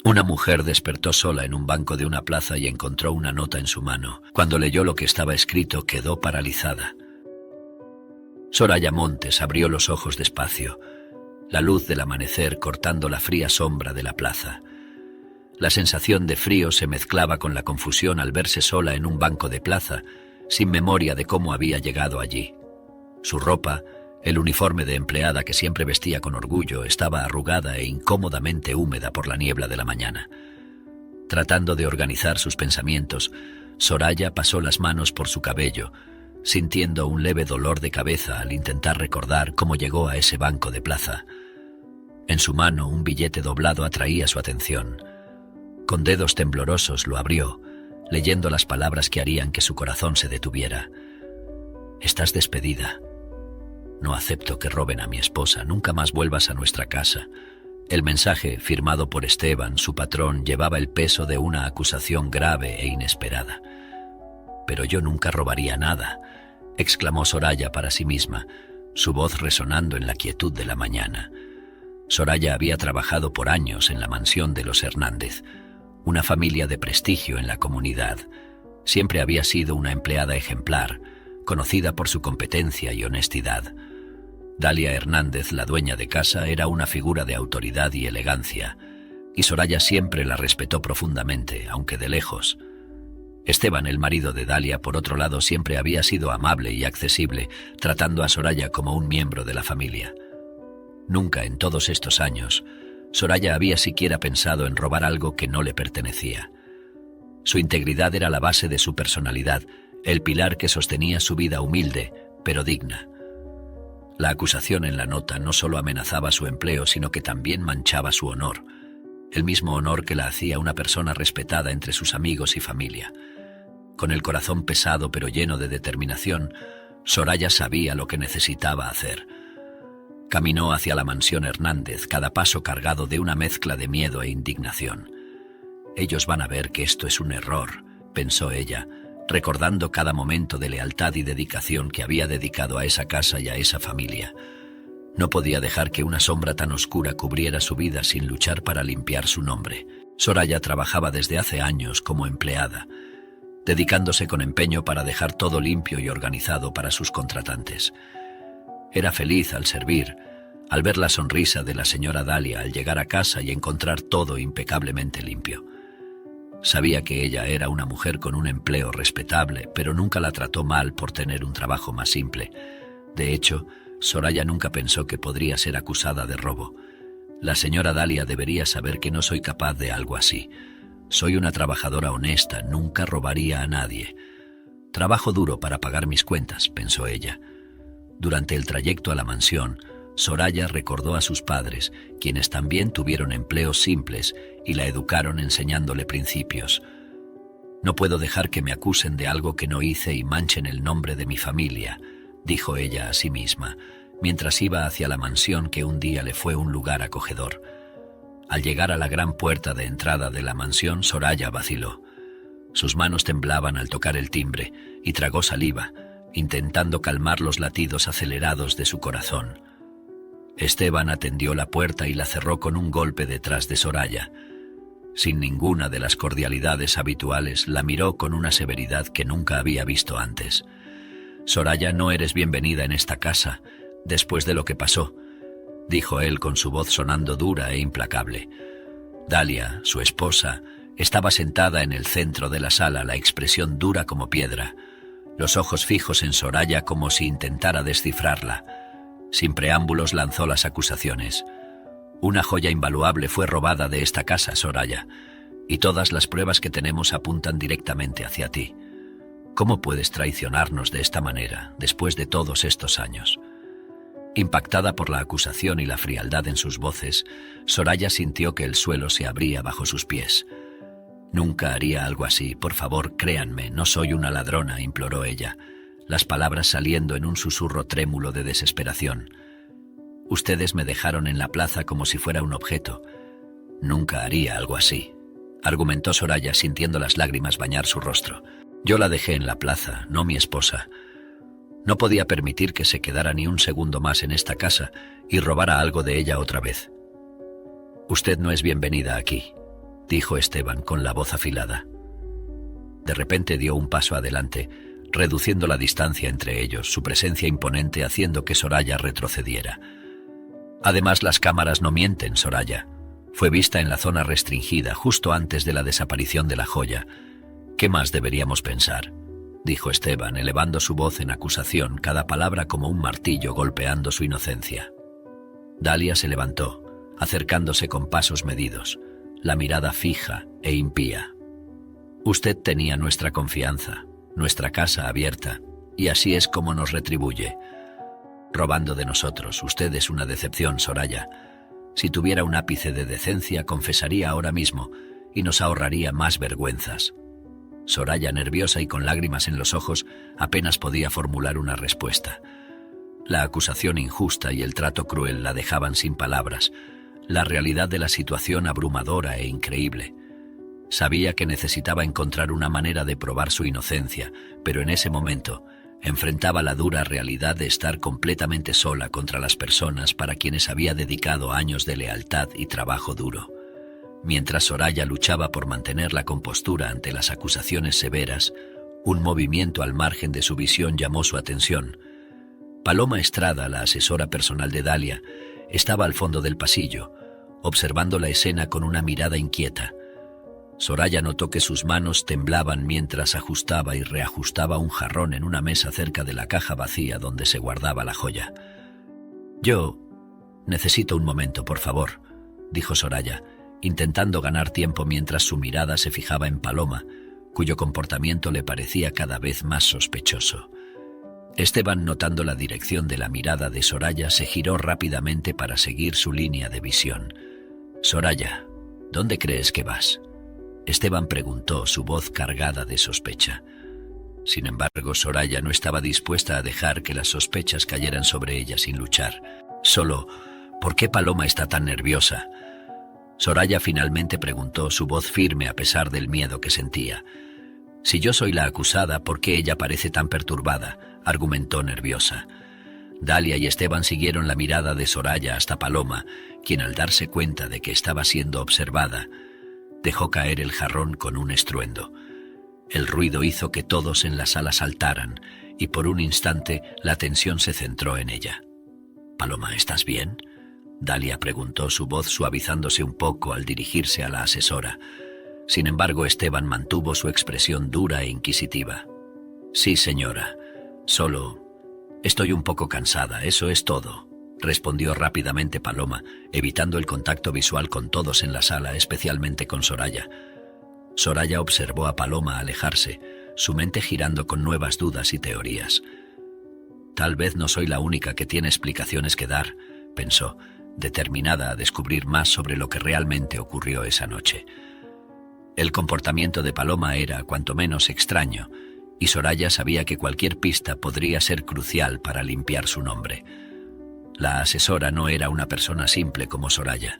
Una mujer despertó sola en un banco de una plaza y encontró una nota en su mano. Cuando leyó lo que estaba escrito, quedó paralizada. Soraya Montes abrió los ojos despacio, la luz del amanecer cortando la fría sombra de la plaza. La sensación de frío se mezclaba con la confusión al verse sola en un banco de plaza, sin memoria de cómo había llegado allí. Su ropa, el uniforme de empleada que siempre vestía con orgullo, estaba arrugada e incómodamente húmeda por la niebla de la mañana. Tratando de organizar sus pensamientos, Soraya pasó las manos por su cabello, sintiendo un leve dolor de cabeza al intentar recordar cómo llegó a ese banco de plaza. En su mano un billete doblado atraía su atención. Con dedos temblorosos lo abrió, leyendo las palabras que harían que su corazón se detuviera. «Estás despedida. No acepto que roben a mi esposa. Nunca más vuelvas a nuestra casa». El mensaje, firmado por Esteban, su patrón, llevaba el peso de una acusación grave e inesperada. «Pero yo nunca robaría nada», exclamó Soraya para sí misma, su voz resonando en la quietud de la mañana. Soraya había trabajado por años en la mansión de los Hernández, una familia de prestigio en la comunidad. Siempre había sido una empleada ejemplar, conocida por su competencia y honestidad. Dalia Hernández, la dueña de casa, era una figura de autoridad y elegancia, y Soraya siempre la respetó profundamente, aunque de lejos. Esteban, el marido de Dalia, por otro lado, siempre había sido amable y accesible, tratando a Soraya como un miembro de la familia. Nunca en todos estos años, Soraya había siquiera pensado en robar algo que no le pertenecía. Su integridad era la base de su personalidad, el pilar que sostenía su vida humilde, pero digna. La acusación en la nota no solo amenazaba su empleo, sino que también manchaba su honor, el mismo honor que la hacía una persona respetada entre sus amigos y familia. Con el corazón pesado pero lleno de determinación, Soraya sabía lo que necesitaba hacer. Caminó hacia la mansión Hernández, cada paso cargado de una mezcla de miedo e indignación. «Ellos van a ver que esto es un error», pensó ella, recordando cada momento de lealtad y dedicación que había dedicado a esa casa y a esa familia. No podía dejar que una sombra tan oscura cubriera su vida sin luchar para limpiar su nombre. Soraya trabajaba desde hace años como empleada, dedicándose con empeño para dejar todo limpio y organizado para sus contratantes. Era feliz al servir, al ver la sonrisa de la señora Dalia al llegar a casa y encontrar todo impecablemente limpio. Sabía que ella era una mujer con un empleo respetable, pero nunca la trató mal por tener un trabajo más simple. De hecho, Soraya nunca pensó que podría ser acusada de robo. La señora Dalia debería saber que no soy capaz de algo así. Soy una trabajadora honesta, nunca robaría a nadie. Trabajo duro para pagar mis cuentas, pensó ella. Durante el trayecto a la mansión, Soraya recordó a sus padres, quienes también tuvieron empleos simples y la educaron enseñándole principios. «No puedo dejar que me acusen de algo que no hice y manchen el nombre de mi familia», dijo ella a sí misma, mientras iba hacia la mansión que un día le fue un lugar acogedor. Al llegar a la gran puerta de entrada de la mansión, Soraya vaciló. Sus manos temblaban al tocar el timbre y tragó saliva, intentando calmar los latidos acelerados de su corazón. Esteban atendió la puerta y la cerró con un golpe detrás de Soraya. Sin ninguna de las cordialidades habituales, la miró con una severidad que nunca había visto antes. «Soraya, no eres bienvenida en esta casa, después de lo que pasó», dijo él con su voz sonando dura e implacable. Dalia, su esposa, estaba sentada en el centro de la sala, la expresión dura como piedra, los ojos fijos en Soraya como si intentara descifrarla. Sin preámbulos lanzó las acusaciones. «Una joya invaluable fue robada de esta casa, Soraya, y todas las pruebas que tenemos apuntan directamente hacia ti. ¿Cómo puedes traicionarnos de esta manera, después de todos estos años?» Impactada por la acusación y la frialdad en sus voces, Soraya sintió que el suelo se abría bajo sus pies. «Nunca haría algo así, por favor, créanme, no soy una ladrona», imploró ella, las palabras saliendo en un susurro trémulo de desesperación. «Ustedes me dejaron en la plaza como si fuera un objeto. Nunca haría algo así», argumentó Soraya sintiendo las lágrimas bañar su rostro. «Yo la dejé en la plaza, no mi esposa. No podía permitir que se quedara ni un segundo más en esta casa y robara algo de ella otra vez. Usted no es bienvenida aquí». dijo Esteban con la voz afilada. De repente dio un paso adelante, reduciendo la distancia entre ellos, su presencia imponente haciendo que Soraya retrocediera. Además, las cámaras no mienten, Soraya. Fue vista en la zona restringida justo antes de la desaparición de la joya. ¿Qué más deberíamos pensar?, dijo Esteban, elevando su voz en acusación, cada palabra como un martillo golpeando su inocencia. Dalia se levantó, acercándose con pasos medidos, la mirada fija e impía. Usted tenía nuestra confianza, nuestra casa abierta, y así es como nos retribuye. Robando de nosotros. Usted es una decepción, Soraya. Si tuviera un ápice de decencia, confesaría ahora mismo y nos ahorraría más vergüenzas. Soraya, nerviosa y con lágrimas en los ojos, apenas podía formular una respuesta. La acusación injusta y el trato cruel la dejaban sin palabras, la realidad de la situación abrumadora e increíble. Sabía que necesitaba encontrar una manera de probar su inocencia, pero en ese momento enfrentaba la dura realidad de estar completamente sola contra las personas para quienes había dedicado años de lealtad y trabajo duro. Mientras Soraya luchaba por mantener la compostura ante las acusaciones severas, un movimiento al margen de su visión llamó su atención. Paloma Estrada, la asesora personal de Dalia, estaba al fondo del pasillo, observando la escena con una mirada inquieta. Soraya notó que sus manos temblaban mientras ajustaba y reajustaba un jarrón en una mesa cerca de la caja vacía donde se guardaba la joya. «Yo necesito un momento, por favor», dijo Soraya, intentando ganar tiempo mientras su mirada se fijaba en Paloma, cuyo comportamiento le parecía cada vez más sospechoso. Esteban, notando la dirección de la mirada de Soraya, se giró rápidamente para seguir su línea de visión. «Soraya, ¿dónde crees que vas?», Esteban preguntó, su voz cargada de sospecha. Sin embargo, Soraya no estaba dispuesta a dejar que las sospechas cayeran sobre ella sin luchar. Solo, ¿por qué Paloma está tan nerviosa?, Soraya finalmente preguntó, su voz firme a pesar del miedo que sentía. «Si yo soy la acusada, ¿por qué ella parece tan perturbada?», argumentó nerviosa. Dalia y Esteban siguieron la mirada de Soraya hasta Paloma, quien al darse cuenta de que estaba siendo observada, dejó caer el jarrón con un estruendo. El ruido hizo que todos en la sala saltaran, y por un instante la atención se centró en ella. «Paloma, ¿estás bien?», Dalia preguntó, su voz suavizándose un poco al dirigirse a la asesora. Sin embargo, Esteban mantuvo su expresión dura e inquisitiva. «Sí, señora. Solo estoy un poco cansada, eso es todo», respondió rápidamente Paloma, evitando el contacto visual con todos en la sala, especialmente con Soraya. Soraya observó a Paloma alejarse, su mente girando con nuevas dudas y teorías. «Tal vez no soy la única que tiene explicaciones que dar», pensó, determinada a descubrir más sobre lo que realmente ocurrió esa noche. El comportamiento de Paloma era, cuanto menos, extraño, y Soraya sabía que cualquier pista podría ser crucial para limpiar su nombre. La asesora no era una persona simple como Soraya.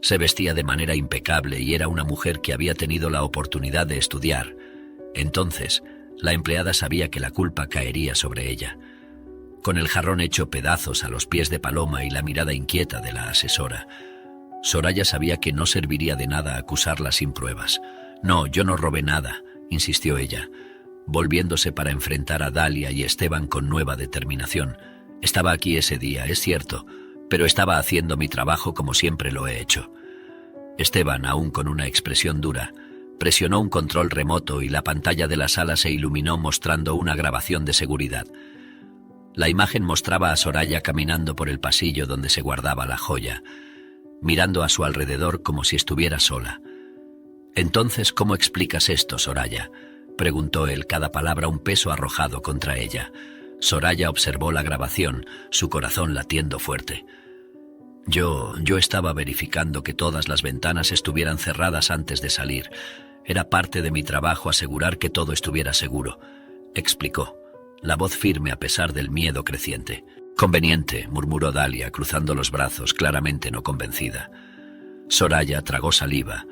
Se vestía de manera impecable y era una mujer que había tenido la oportunidad de estudiar. Entonces, la empleada sabía que la culpa caería sobre ella. Con el jarrón hecho pedazos a los pies de Paloma y la mirada inquieta de la asesora, Soraya sabía que no serviría de nada acusarla sin pruebas. «No, yo no robé nada», insistió ella, volviéndose para enfrentar a Dalia y Esteban con nueva determinación. «Estaba aquí ese día, es cierto, pero estaba haciendo mi trabajo como siempre lo he hecho». Esteban, aún con una expresión dura, presionó un control remoto y la pantalla de la sala se iluminó mostrando una grabación de seguridad. La imagen mostraba a Soraya caminando por el pasillo donde se guardaba la joya, mirando a su alrededor como si estuviera sola. «Entonces, ¿cómo explicas esto, Soraya?», preguntó él, cada palabra un peso arrojado contra ella. Soraya observó la grabación, su corazón latiendo fuerte. Yo estaba verificando que todas las ventanas estuvieran cerradas antes de salir. Era parte de mi trabajo asegurar que todo estuviera seguro», explicó, la voz firme a pesar del miedo creciente. «Conveniente», murmuró Dalia, cruzando los brazos, claramente no convencida. Soraya tragó saliva,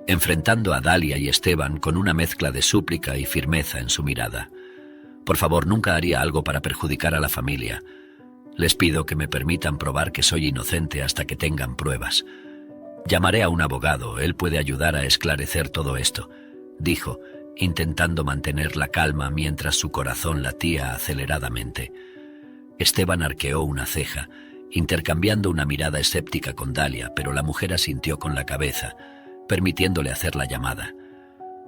enfrentando a Dalia y Esteban con una mezcla de súplica y firmeza en su mirada. «Por favor, nunca haría algo para perjudicar a la familia. Les pido que me permitan probar que soy inocente hasta que tengan pruebas». Llamaré a un abogado, él puede ayudar a esclarecer todo esto, dijo, intentando mantener la calma mientras su corazón latía aceleradamente. Esteban arqueó una ceja, intercambiando una mirada escéptica con Dalia, pero la mujer asintió con la cabeza, permitiéndole hacer la llamada.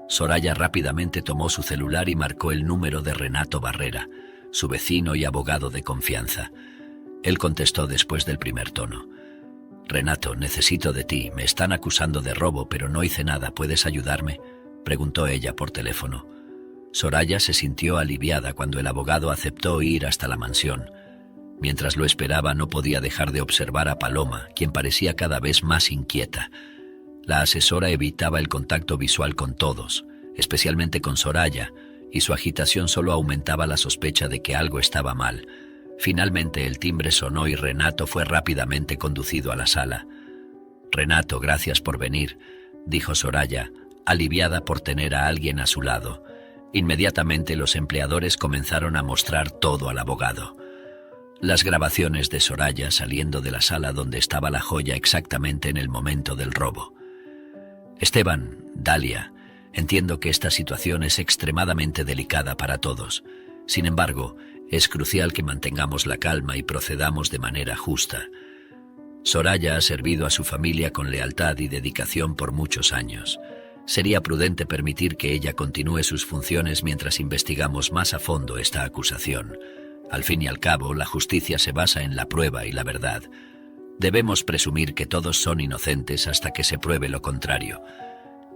Soraya rápidamente tomó su celular y marcó el número de Renato Barrera, su vecino y abogado de confianza. Él contestó después del primer tono. «Renato, necesito de ti. Me están acusando de robo, pero no hice nada. ¿Puedes ayudarme?», preguntó ella por teléfono. Soraya se sintió aliviada cuando el abogado aceptó ir hasta la mansión. Mientras lo esperaba, no podía dejar de observar a Paloma, quien parecía cada vez más inquieta. La asesora evitaba el contacto visual con todos, especialmente con Soraya, y su agitación solo aumentaba la sospecha de que algo estaba mal. Finalmente el timbre sonó y Renato fue rápidamente conducido a la sala. «Renato, gracias por venir», dijo Soraya, aliviada por tener a alguien a su lado. Inmediatamente los empleadores comenzaron a mostrar todo al abogado. Las grabaciones de Soraya saliendo de la sala donde estaba la joya exactamente en el momento del robo. «Esteban, Dalia, entiendo que esta situación es extremadamente delicada para todos. Sin embargo, es crucial que mantengamos la calma y procedamos de manera justa. Soraya ha servido a su familia con lealtad y dedicación por muchos años. Sería prudente permitir que ella continúe sus funciones mientras investigamos más a fondo esta acusación. Al fin y al cabo, la justicia se basa en la prueba y la verdad. Debemos presumir que todos son inocentes hasta que se pruebe lo contrario»,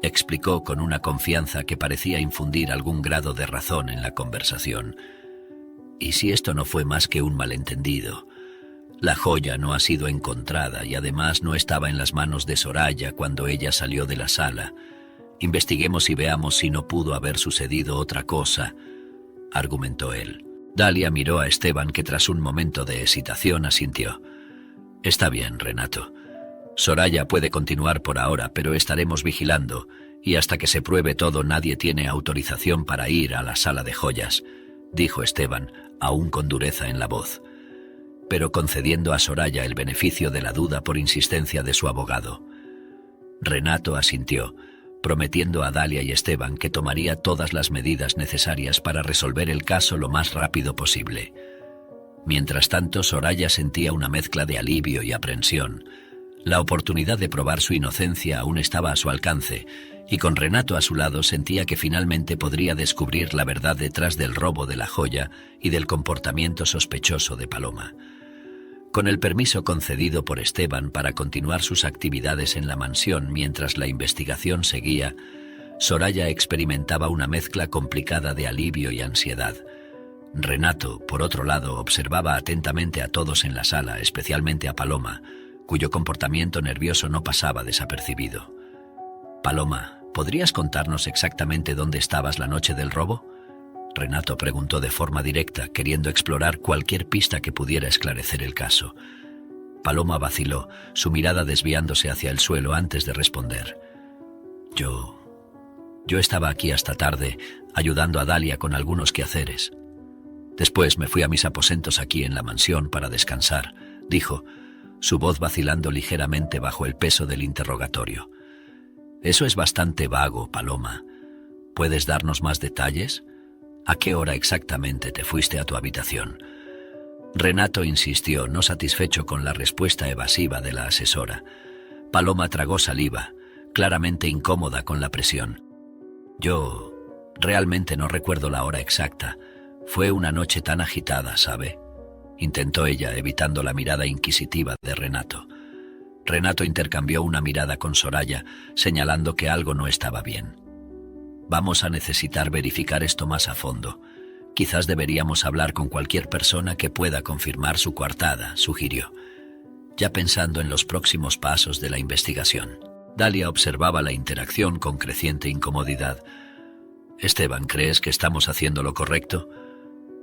explicó con una confianza que parecía infundir algún grado de razón en la conversación. «¿Y si esto no fue más que un malentendido? La joya no ha sido encontrada y además no estaba en las manos de Soraya cuando ella salió de la sala. Investiguemos y veamos si no pudo haber sucedido otra cosa», argumentó él. Dalia miró a Esteban, que tras un momento de hesitación asintió. «Está bien, Renato. Soraya puede continuar por ahora, pero estaremos vigilando, y hasta que se pruebe todo nadie tiene autorización para ir a la sala de joyas», dijo Esteban, aún con dureza en la voz, pero concediendo a Soraya el beneficio de la duda por insistencia de su abogado. Renato asintió, prometiendo a Dalia y Esteban que tomaría todas las medidas necesarias para resolver el caso lo más rápido posible. Mientras tanto, Soraya sentía una mezcla de alivio y aprensión. La oportunidad de probar su inocencia aún estaba a su alcance, y con Renato a su lado sentía que finalmente podría descubrir la verdad detrás del robo de la joya y del comportamiento sospechoso de Paloma. Con el permiso concedido por Esteban para continuar sus actividades en la mansión mientras la investigación seguía, Soraya experimentaba una mezcla complicada de alivio y ansiedad. Renato, por otro lado, observaba atentamente a todos en la sala, especialmente a Paloma, cuyo comportamiento nervioso no pasaba desapercibido. «Paloma, ¿podrías contarnos exactamente dónde estabas la noche del robo?», Renato preguntó de forma directa, queriendo explorar cualquier pista que pudiera esclarecer el caso. Paloma vaciló, su mirada desviándose hacia el suelo antes de responder. Yo estaba aquí hasta tarde, ayudando a Dalia con algunos quehaceres. Después me fui a mis aposentos aquí en la mansión para descansar», dijo, su voz vacilando ligeramente bajo el peso del interrogatorio. «Eso es bastante vago, Paloma. ¿Puedes darnos más detalles? ¿A qué hora exactamente te fuiste a tu habitación?». Renato insistió, no satisfecho con la respuesta evasiva de la asesora. Paloma tragó saliva, claramente incómoda con la presión. «Yo realmente no recuerdo la hora exacta. Fue una noche tan agitada, ¿sabe?», intentó ella, evitando la mirada inquisitiva de Renato. Renato intercambió una mirada con Soraya, señalando que algo no estaba bien. «Vamos a necesitar verificar esto más a fondo. Quizás deberíamos hablar con cualquier persona que pueda confirmar su coartada», sugirió, ya pensando en los próximos pasos de la investigación. Dalia observaba la interacción con creciente incomodidad. «Esteban, ¿crees que estamos haciendo lo correcto?».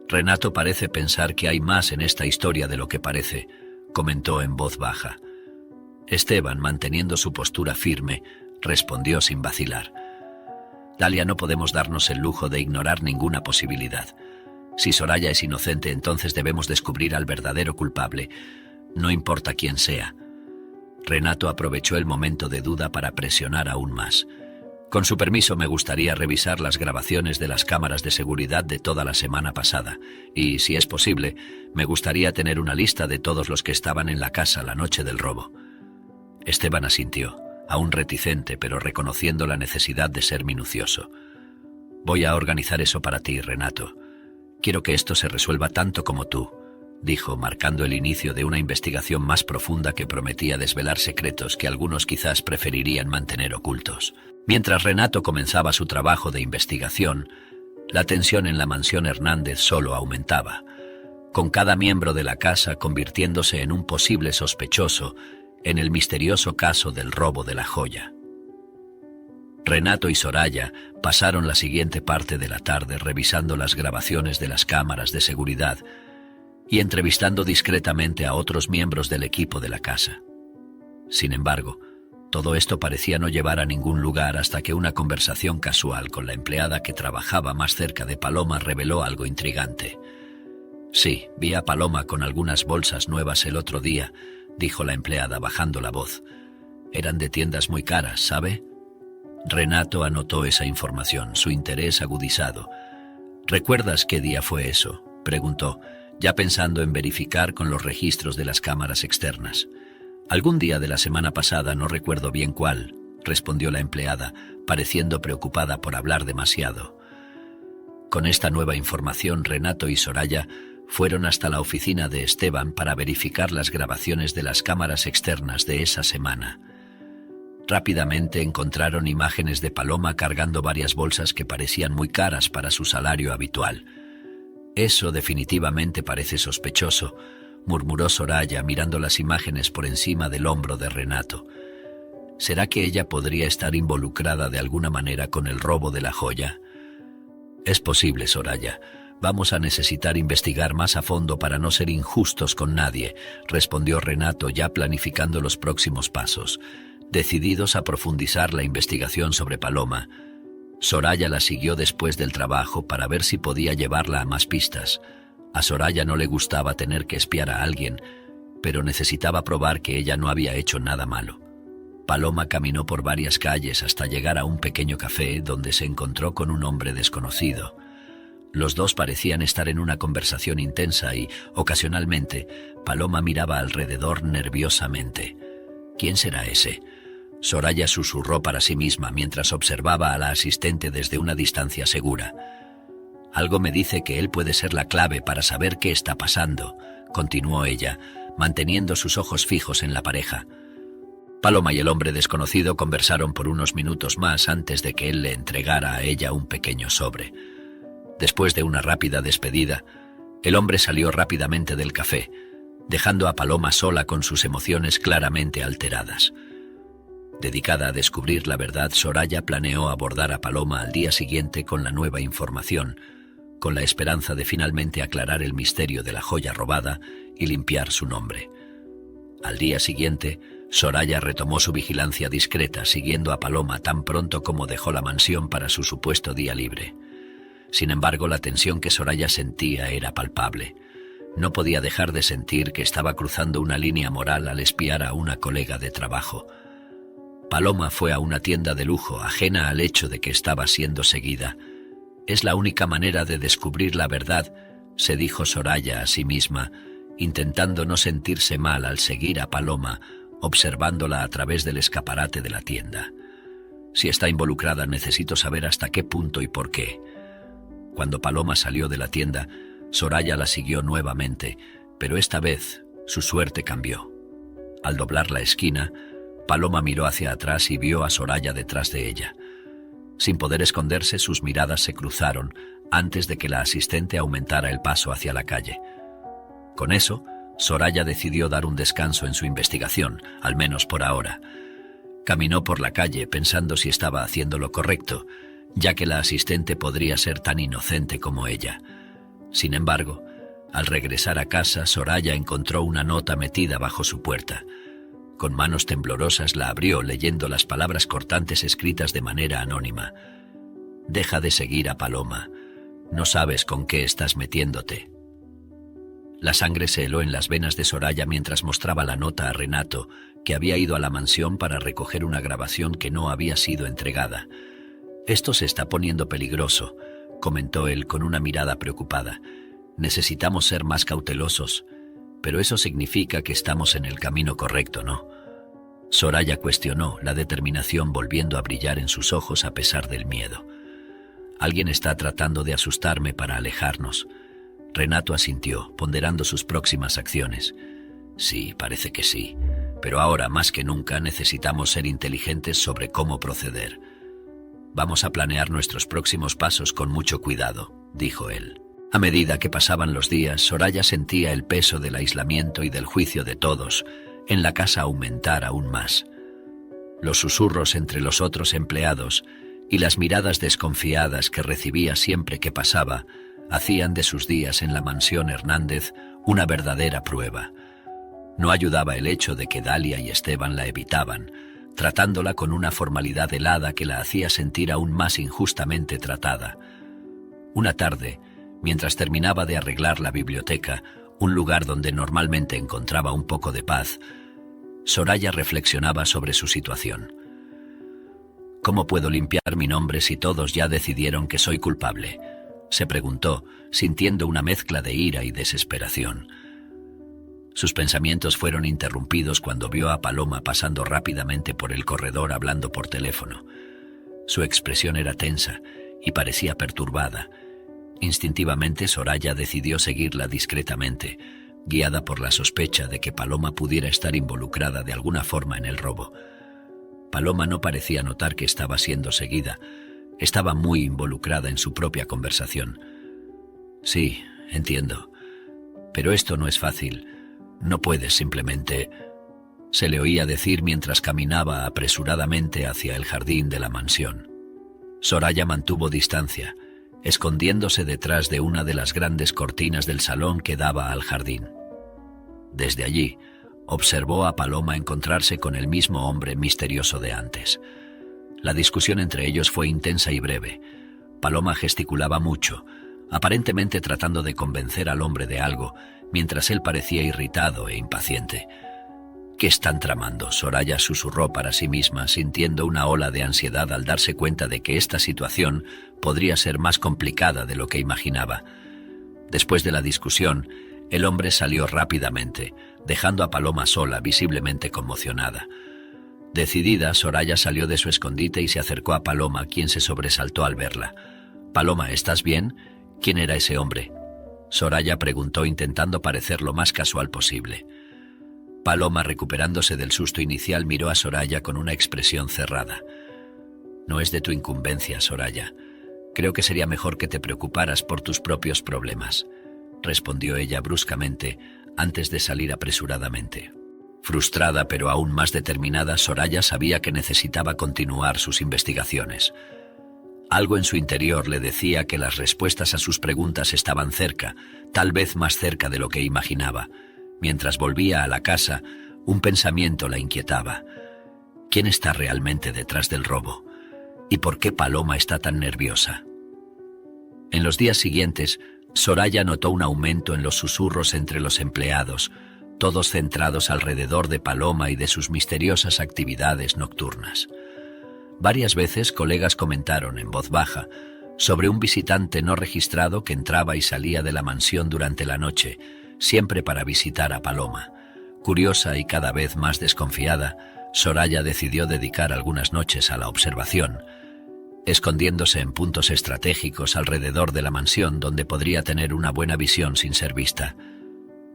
«Renato parece pensar que hay más en esta historia de lo que parece», comentó en voz baja. Esteban, manteniendo su postura firme, respondió sin vacilar. «Dalia, no podemos darnos el lujo de ignorar ninguna posibilidad. Si Soraya es inocente, entonces debemos descubrir al verdadero culpable, no importa quién sea». Renato aprovechó el momento de duda para presionar aún más. Con su permiso, me gustaría revisar las grabaciones de las cámaras de seguridad de toda la semana pasada y, si es posible, me gustaría tener una lista de todos los que estaban en la casa la noche del robo. Esteban asintió, aún reticente, pero reconociendo la necesidad de ser minucioso. Voy a organizar eso para ti, Renato. Quiero que esto se resuelva tanto como tú, dijo, marcando el inicio de una investigación más profunda que prometía desvelar secretos que algunos quizás preferirían mantener ocultos. Mientras Renato comenzaba su trabajo de investigación, la tensión en la mansión Hernández solo aumentaba, con cada miembro de la casa convirtiéndose en un posible sospechoso en el misterioso caso del robo de la joya. Renato y Soraya pasaron la siguiente parte de la tarde revisando las grabaciones de las cámaras de seguridad y entrevistando discretamente a otros miembros del equipo de la casa. Sin embargo, todo esto parecía no llevar a ningún lugar hasta que una conversación casual con la empleada que trabajaba más cerca de Paloma reveló algo intrigante. Sí, vi a Paloma con algunas bolsas nuevas el otro día, dijo la empleada bajando la voz. Eran de tiendas muy caras, ¿sabe? Renato anotó esa información, su interés agudizado. ¿Recuerdas qué día fue eso?, preguntó, ya pensando en verificar con los registros de las cámaras externas. Algún día de la semana pasada, no recuerdo bien cuál, respondió la empleada, pareciendo preocupada por hablar demasiado. Con esta nueva información, Renato y Soraya fueron hasta la oficina de Esteban para verificar las grabaciones de las cámaras externas de esa semana. Rápidamente encontraron imágenes de Paloma cargando varias bolsas que parecían muy caras para su salario habitual. Eso definitivamente parece sospechoso, murmuró Soraya mirando las imágenes por encima del hombro de Renato. ¿Será que ella podría estar involucrada de alguna manera con el robo de la joya? Es posible, Soraya. Vamos a necesitar investigar más a fondo para no ser injustos con nadie, respondió Renato, ya planificando los próximos pasos. Decididos a profundizar la investigación sobre Paloma, Soraya la siguió después del trabajo para ver si podía llevarla a más pistas. A Soraya no le gustaba tener que espiar a alguien, pero necesitaba probar que ella no había hecho nada malo. Paloma caminó por varias calles hasta llegar a un pequeño café donde se encontró con un hombre desconocido. Los dos parecían estar en una conversación intensa y, ocasionalmente, Paloma miraba alrededor nerviosamente. ¿Quién será ese?, Soraya susurró para sí misma mientras observaba a la asistente desde una distancia segura. Algo me dice que él puede ser la clave para saber qué está pasando, continuó ella, manteniendo sus ojos fijos en la pareja. Paloma y el hombre desconocido conversaron por unos minutos más antes de que él le entregara a ella un pequeño sobre. Después de una rápida despedida, el hombre salió rápidamente del café, dejando a Paloma sola con sus emociones claramente alteradas. Dedicada a descubrir la verdad, Soraya planeó abordar a Paloma al día siguiente con la nueva información, con la esperanza de finalmente aclarar el misterio de la joya robada y limpiar su nombre. Al día siguiente, Soraya retomó su vigilancia discreta, siguiendo a Paloma tan pronto como dejó la mansión para su supuesto día libre. Sin embargo, la tensión que Soraya sentía era palpable. No podía dejar de sentir que estaba cruzando una línea moral al espiar a una colega de trabajo. Paloma fue a una tienda de lujo, ajena al hecho de que estaba siendo seguida. Es la única manera de descubrir la verdad, se dijo Soraya a sí misma, intentando no sentirse mal al seguir a Paloma, observándola a través del escaparate de la tienda. Si está involucrada, necesito saber hasta qué punto y por qué. Cuando Paloma salió de la tienda, Soraya la siguió nuevamente, pero esta vez su suerte cambió. Al doblar la esquina, Paloma miró hacia atrás y vio a Soraya detrás de ella. Sin poder esconderse, sus miradas se cruzaron antes de que la asistente aumentara el paso hacia la calle. Con eso, Soraya decidió dar un descanso en su investigación, al menos por ahora. Caminó por la calle pensando si estaba haciendo lo correcto, ya que la asistente podría ser tan inocente como ella. Sin embargo, al regresar a casa, Soraya encontró una nota metida bajo su puerta. Con manos temblorosas la abrió, leyendo las palabras cortantes escritas de manera anónima. «Deja de seguir a Paloma. No sabes con qué estás metiéndote». La sangre se heló en las venas de Soraya mientras mostraba la nota a Renato, que había ido a la mansión para recoger una grabación que no había sido entregada. «Esto se está poniendo peligroso», comentó él con una mirada preocupada. «Necesitamos ser más cautelosos, pero eso significa que estamos en el camino correcto, ¿no?» Soraya cuestionó, la determinación volviendo a brillar en sus ojos a pesar del miedo. «Alguien está tratando de asustarme para alejarnos». Renato asintió, ponderando sus próximas acciones. «Sí, parece que sí, pero ahora más que nunca necesitamos ser inteligentes sobre cómo proceder. Vamos a planear nuestros próximos pasos con mucho cuidado», dijo él. A medida que pasaban los días, Soraya sentía el peso del aislamiento y del juicio de todos en la casa aumentar aún más. Los susurros entre los otros empleados y las miradas desconfiadas que recibía siempre que pasaba hacían de sus días en la mansión Hernández una verdadera prueba. No ayudaba el hecho de que Dalia y Esteban la evitaban, tratándola con una formalidad helada que la hacía sentir aún más injustamente tratada. Una tarde, mientras terminaba de arreglar la biblioteca, un lugar donde normalmente encontraba un poco de paz, Soraya reflexionaba sobre su situación. «¿Cómo puedo limpiar mi nombre si todos ya decidieron que soy culpable?», se preguntó, sintiendo una mezcla de ira y desesperación. Sus pensamientos fueron interrumpidos cuando vio a Paloma pasando rápidamente por el corredor hablando por teléfono. Su expresión era tensa y parecía perturbada. Instintivamente Soraya decidió seguirla discretamente, guiada por la sospecha de que Paloma pudiera estar involucrada de alguna forma en el robo. Paloma no parecía notar que estaba siendo seguida. Estaba muy involucrada en su propia conversación. «Sí, entiendo. Pero esto no es fácil. No puedes simplemente…», se le oía decir mientras caminaba apresuradamente hacia el jardín de la mansión. Soraya mantuvo distancia, escondiéndose detrás de una de las grandes cortinas del salón que daba al jardín. Desde allí, observó a Paloma encontrarse con el mismo hombre misterioso de antes. La discusión entre ellos fue intensa y breve. Paloma gesticulaba mucho, aparentemente tratando de convencer al hombre de algo, mientras él parecía irritado e impaciente. «¿Qué están tramando?», Soraya susurró para sí misma, sintiendo una ola de ansiedad al darse cuenta de que esta situación podría ser más complicada de lo que imaginaba. Después de la discusión, el hombre salió rápidamente, dejando a Paloma sola, visiblemente conmocionada. Decidida, Soraya salió de su escondite y se acercó a Paloma, quien se sobresaltó al verla. «Paloma, ¿estás bien? ¿Quién era ese hombre?», Soraya preguntó, intentando parecer lo más casual posible. Paloma, recuperándose del susto inicial, miró a Soraya con una expresión cerrada. «No es de tu incumbencia, Soraya. Creo que sería mejor que te preocuparas por tus propios problemas», respondió ella bruscamente, antes de salir apresuradamente. Frustrada pero aún más determinada, Soraya sabía que necesitaba continuar sus investigaciones. Algo en su interior le decía que las respuestas a sus preguntas estaban cerca, tal vez más cerca de lo que imaginaba. Mientras volvía a la casa, un pensamiento la inquietaba. ¿Quién está realmente detrás del robo? ¿Y por qué Paloma está tan nerviosa? En los días siguientes, Soraya notó un aumento en los susurros entre los empleados, todos centrados alrededor de Paloma y de sus misteriosas actividades nocturnas. Varias veces colegas comentaron en voz baja sobre un visitante no registrado que entraba y salía de la mansión durante la noche, siempre para visitar a Paloma. Curiosa y cada vez más desconfiada, Soraya decidió dedicar algunas noches a la observación, escondiéndose en puntos estratégicos alrededor de la mansión donde podría tener una buena visión sin ser vista.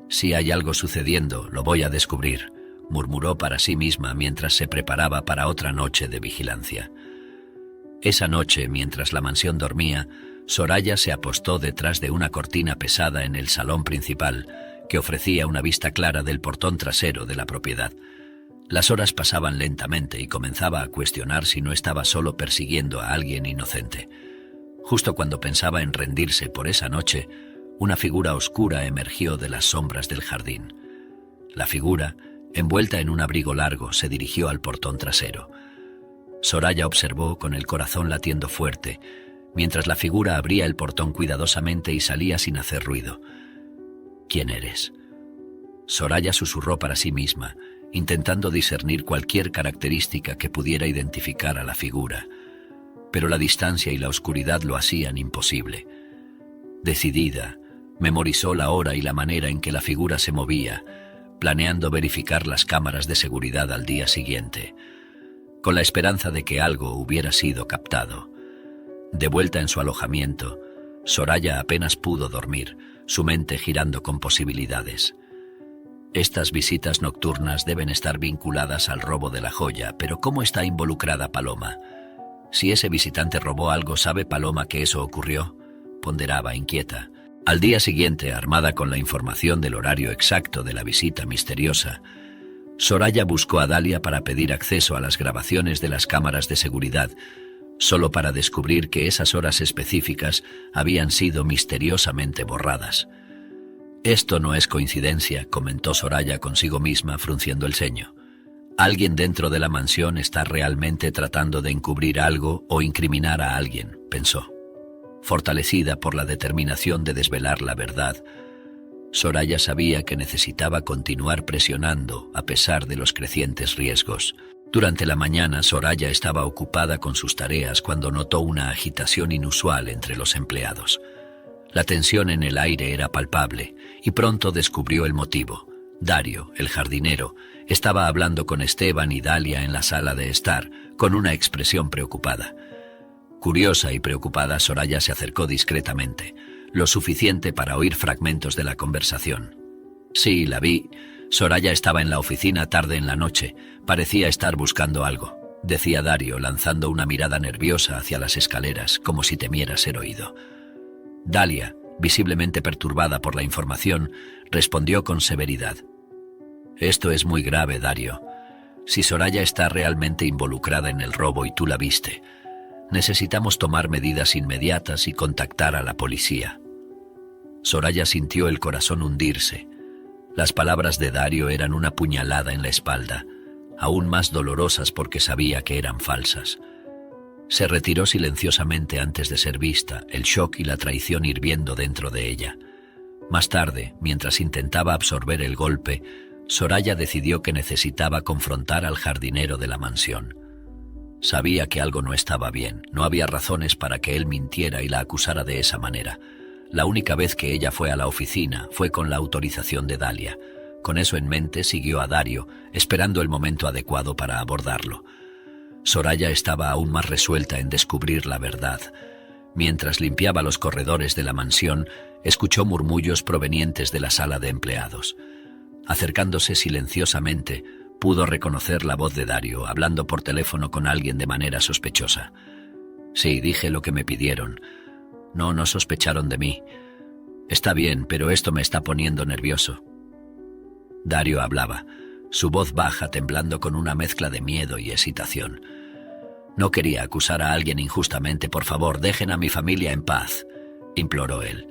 «Si hay algo sucediendo, lo voy a descubrir», murmuró para sí misma mientras se preparaba para otra noche de vigilancia. Esa noche, mientras la mansión dormía, Soraya se apostó detrás de una cortina pesada en el salón principal, que ofrecía una vista clara del portón trasero de la propiedad. Las horas pasaban lentamente y comenzaba a cuestionar si no estaba solo persiguiendo a alguien inocente. Justo cuando pensaba en rendirse por esa noche, una figura oscura emergió de las sombras del jardín. La figura, envuelta en un abrigo largo, se dirigió al portón trasero. Soraya observó con el corazón latiendo fuerte, mientras la figura abría el portón cuidadosamente y salía sin hacer ruido. «¿Quién eres?», Soraya susurró para sí misma, intentando discernir cualquier característica que pudiera identificar a la figura, pero la distancia y la oscuridad lo hacían imposible. Decidida, memorizó la hora y la manera en que la figura se movía, planeando verificar las cámaras de seguridad al día siguiente, con la esperanza de que algo hubiera sido captado. De vuelta en su alojamiento, Soraya apenas pudo dormir, su mente girando con posibilidades. Estas visitas nocturnas deben estar vinculadas al robo de la joya, pero ¿cómo está involucrada Paloma? Si ese visitante robó algo, ¿sabe Paloma que eso ocurrió?, ponderaba inquieta. Al día siguiente, armada con la información del horario exacto de la visita misteriosa, Soraya buscó a Dalia para pedir acceso a las grabaciones de las cámaras de seguridad, solo para descubrir que esas horas específicas habían sido misteriosamente borradas. «Esto no es coincidencia», comentó Soraya consigo misma, frunciendo el ceño. «Alguien dentro de la mansión está realmente tratando de encubrir algo o incriminar a alguien», pensó. Fortalecida por la determinación de desvelar la verdad, Soraya sabía que necesitaba continuar presionando a pesar de los crecientes riesgos. Durante la mañana, Soraya estaba ocupada con sus tareas cuando notó una agitación inusual entre los empleados. La tensión en el aire era palpable y pronto descubrió el motivo. Dario, el jardinero, estaba hablando con Esteban y Dalia en la sala de estar, con una expresión preocupada. Curiosa y preocupada, Soraya se acercó discretamente, lo suficiente para oír fragmentos de la conversación. «Sí, la vi. Soraya estaba en la oficina tarde en la noche. Parecía estar buscando algo», decía Dario, lanzando una mirada nerviosa hacia las escaleras, como si temiera ser oído. Dalia, visiblemente perturbada por la información, respondió con severidad. «Esto es muy grave, Dario. Si Soraya está realmente involucrada en el robo y tú la viste, necesitamos tomar medidas inmediatas y contactar a la policía». Soraya sintió el corazón hundirse. Las palabras de Dario eran una puñalada en la espalda, aún más dolorosas porque sabía que eran falsas. Se retiró silenciosamente antes de ser vista, el shock y la traición hirviendo dentro de ella. Más tarde, mientras intentaba absorber el golpe, Soraya decidió que necesitaba confrontar al jardinero de la mansión. Sabía que algo no estaba bien, no había razones para que él mintiera y la acusara de esa manera. La única vez que ella fue a la oficina fue con la autorización de Dalia. Con eso en mente siguió a Dario, esperando el momento adecuado para abordarlo. Soraya estaba aún más resuelta en descubrir la verdad. Mientras limpiaba los corredores de la mansión, escuchó murmullos provenientes de la sala de empleados. Acercándose silenciosamente, pudo reconocer la voz de Dario, hablando por teléfono con alguien de manera sospechosa. «Sí, dije lo que me pidieron. No sospecharon de mí. Está bien, pero esto me está poniendo nervioso». Dario hablaba, su voz baja, temblando con una mezcla de miedo y excitación. «No quería acusar a alguien injustamente. Por favor, dejen a mi familia en paz», imploró él.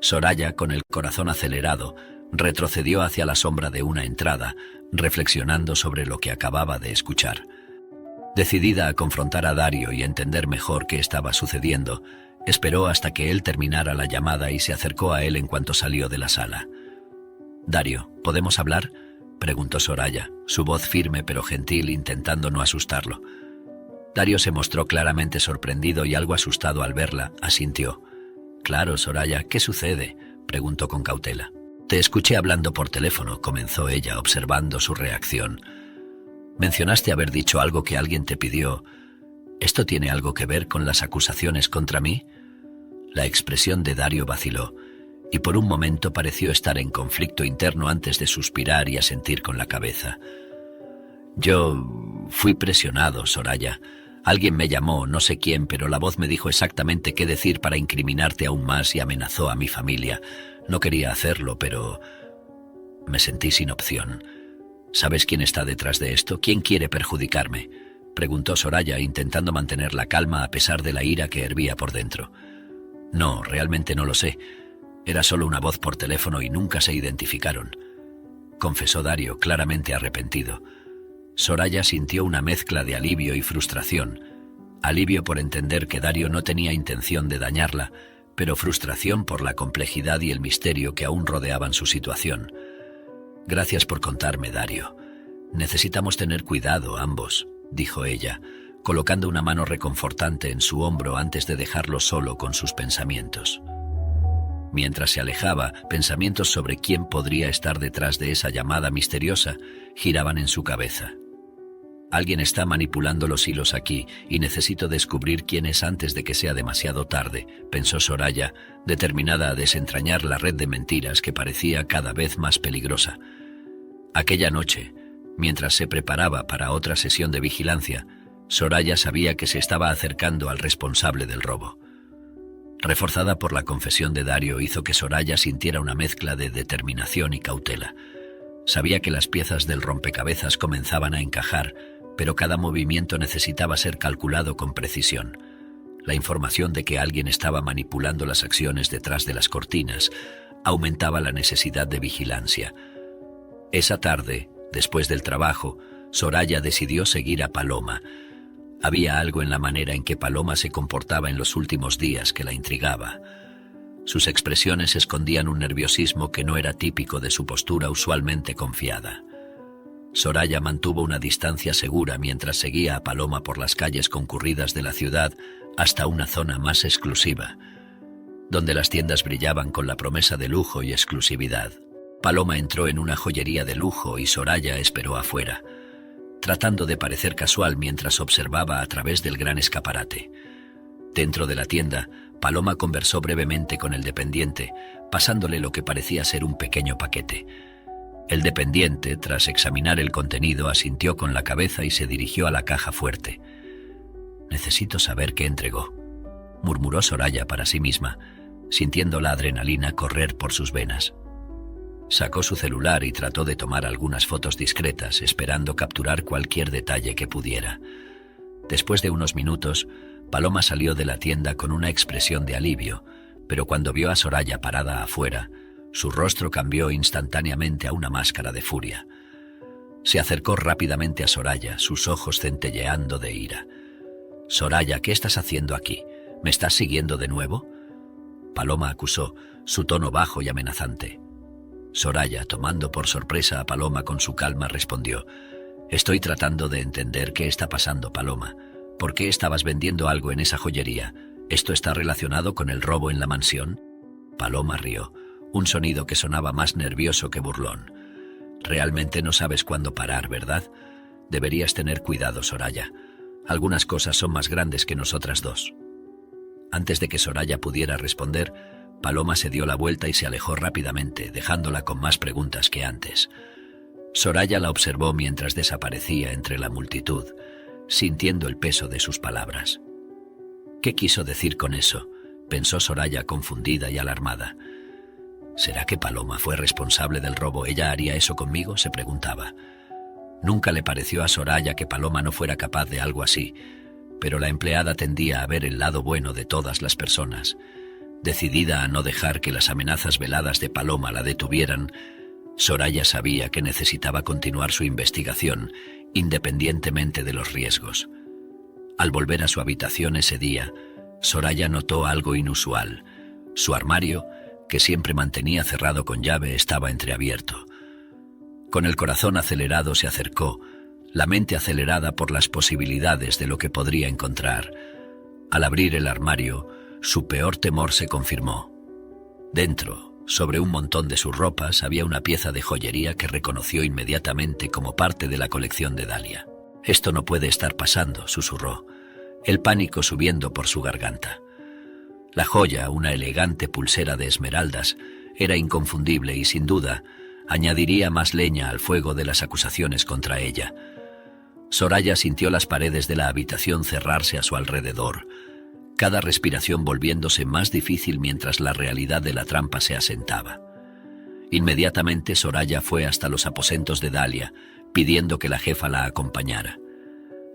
Soraya, con el corazón acelerado, retrocedió hacia la sombra de una entrada, reflexionando sobre lo que acababa de escuchar. Decidida a confrontar a Dario y entender mejor qué estaba sucediendo, esperó hasta que él terminara la llamada y se acercó a él en cuanto salió de la sala. «Dario, ¿podemos hablar?», preguntó Soraya, su voz firme pero gentil, intentando no asustarlo. Dario se mostró claramente sorprendido y algo asustado al verla, asintió. «Claro, Soraya, ¿qué sucede?», preguntó con cautela. «Te escuché hablando por teléfono», comenzó ella, observando su reacción. «Mencionaste haber dicho algo que alguien te pidió. ¿Esto tiene algo que ver con las acusaciones contra mí?». La expresión de Dario vaciló, y por un momento pareció estar en conflicto interno antes de suspirar y asentir con la cabeza. «Yo fui presionado, Soraya. Alguien me llamó, no sé quién, pero la voz me dijo exactamente qué decir para incriminarte aún más y amenazó a mi familia. No quería hacerlo, pero me sentí sin opción. ¿Sabes quién está detrás de esto? ¿Quién quiere perjudicarme?», preguntó Soraya, intentando mantener la calma a pesar de la ira que hervía por dentro. «No, realmente no lo sé. Era solo una voz por teléfono y nunca se identificaron», confesó Dario, claramente arrepentido. Soraya sintió una mezcla de alivio y frustración. Alivio por entender que Dario no tenía intención de dañarla, pero frustración por la complejidad y el misterio que aún rodeaban su situación. «Gracias por contarme, Dario. Necesitamos tener cuidado ambos, dijo ella, colocando una mano reconfortante en su hombro antes de dejarlo solo con sus pensamientos. Mientras se alejaba, pensamientos sobre quién podría estar detrás de esa llamada misteriosa giraban en su cabeza. Alguien está manipulando los hilos aquí y necesito descubrir quién es antes de que sea demasiado tarde, pensó Soraya, determinada a desentrañar la red de mentiras que parecía cada vez más peligrosa. Aquella noche, mientras se preparaba para otra sesión de vigilancia, Soraya sabía que se estaba acercando al responsable del robo. Reforzada por la confesión de Dario, hizo que Soraya sintiera una mezcla de determinación y cautela. Sabía que las piezas del rompecabezas comenzaban a encajar, pero cada movimiento necesitaba ser calculado con precisión. La información de que alguien estaba manipulando las acciones detrás de las cortinas aumentaba la necesidad de vigilancia. Esa tarde, después del trabajo, Soraya decidió seguir a Paloma. Había algo en la manera en que Paloma se comportaba en los últimos días que la intrigaba. Sus expresiones escondían un nerviosismo que no era típico de su postura usualmente confiada. Soraya mantuvo una distancia segura mientras seguía a Paloma por las calles concurridas de la ciudad hasta una zona más exclusiva, donde las tiendas brillaban con la promesa de lujo y exclusividad. Paloma entró en una joyería de lujo y Soraya esperó afuera, tratando de parecer casual mientras observaba a través del gran escaparate. Dentro de la tienda, Paloma conversó brevemente con el dependiente, pasándole lo que parecía ser un pequeño paquete. El dependiente, tras examinar el contenido, asintió con la cabeza y se dirigió a la caja fuerte. «Necesito saber qué entregó», murmuró Soraya para sí misma, sintiendo la adrenalina correr por sus venas. Sacó su celular y trató de tomar algunas fotos discretas, esperando capturar cualquier detalle que pudiera. Después de unos minutos, Paloma salió de la tienda con una expresión de alivio, pero cuando vio a Soraya parada afuera, su rostro cambió instantáneamente a una máscara de furia. Se acercó rápidamente a Soraya, sus ojos centelleando de ira. «Soraya, ¿qué estás haciendo aquí? ¿Me estás siguiendo de nuevo?», Paloma acusó, su tono bajo y amenazante. Soraya, tomando por sorpresa a Paloma con su calma, respondió: «Estoy tratando de entender qué está pasando, Paloma. ¿Por qué estabas vendiendo algo en esa joyería? ¿Esto está relacionado con el robo en la mansión?». Paloma rió, un sonido que sonaba más nervioso que burlón. «Realmente no sabes cuándo parar, ¿verdad? Deberías tener cuidado, Soraya. Algunas cosas son más grandes que nosotras dos». Antes de que Soraya pudiera responder, Paloma se dio la vuelta y se alejó rápidamente, dejándola con más preguntas que antes. Soraya la observó mientras desaparecía entre la multitud, sintiendo el peso de sus palabras. «¿Qué quiso decir con eso?», pensó Soraya, confundida y alarmada. «¿Será que Paloma fue responsable del robo? ¿Ella haría eso conmigo?», se preguntaba. Nunca le pareció a Soraya que Paloma no fuera capaz de algo así, pero la empleada tendía a ver el lado bueno de todas las personas. Decidida a no dejar que las amenazas veladas de Paloma la detuvieran, Soraya sabía que necesitaba continuar su investigación, independientemente de los riesgos. Al volver a su habitación ese día, Soraya notó algo inusual. Su armario, que siempre mantenía cerrado con llave, estaba entreabierto. Con el corazón acelerado se acercó, la mente acelerada por las posibilidades de lo que podría encontrar. Al abrir el armario, su peor temor se confirmó. Dentro, sobre un montón de sus ropas, había una pieza de joyería que reconoció inmediatamente como parte de la colección de Dalia. «Esto no puede estar pasando», susurró, el pánico subiendo por su garganta. La joya, una elegante pulsera de esmeraldas, era inconfundible y, sin duda, añadiría más leña al fuego de las acusaciones contra ella. Soraya sintió las paredes de la habitación cerrarse a su alrededor, cada respiración volviéndose más difícil mientras la realidad de la trampa se asentaba. Inmediatamente Soraya fue hasta los aposentos de Dalia, pidiendo que la jefa la acompañara.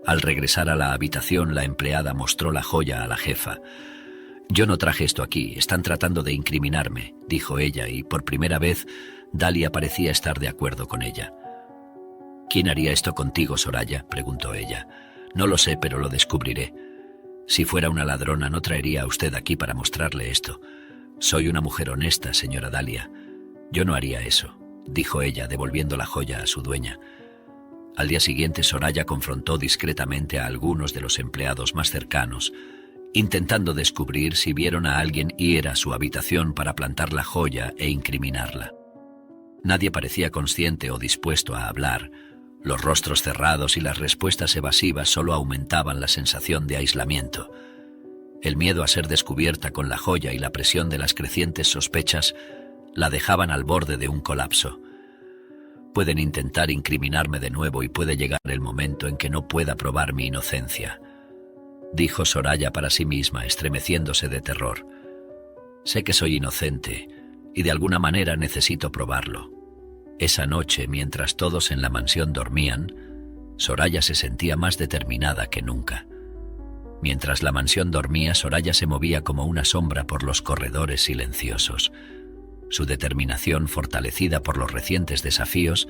Al regresar a la habitación, la empleada mostró la joya a la jefa. «Yo no traje esto aquí, están tratando de incriminarme», dijo ella, y por primera vez Dalia parecía estar de acuerdo con ella. «¿Quién haría esto contigo, Soraya?», preguntó ella. «No lo sé, pero lo descubriré. Si fuera una ladrona no traería a usted aquí para mostrarle esto. Soy una mujer honesta, señora Dalia. Yo no haría eso», dijo ella, devolviendo la joya a su dueña. Al día siguiente, Soraya confrontó discretamente a algunos de los empleados más cercanos, intentando descubrir si vieron a alguien ir a su habitación para plantar la joya e incriminarla. Nadie parecía consciente o dispuesto a hablar. Los rostros cerrados y las respuestas evasivas solo aumentaban la sensación de aislamiento. El miedo a ser descubierta con la joya y la presión de las crecientes sospechas la dejaban al borde de un colapso. Pueden intentar incriminarme de nuevo y puede llegar el momento en que no pueda probar mi inocencia, dijo Soraya para sí misma, estremeciéndose de terror. Sé que soy inocente y de alguna manera necesito probarlo. Esa noche, mientras todos en la mansión dormían, Soraya se sentía más determinada que nunca. Mientras la mansión dormía, Soraya se movía como una sombra por los corredores silenciosos. Su determinación, fortalecida por los recientes desafíos,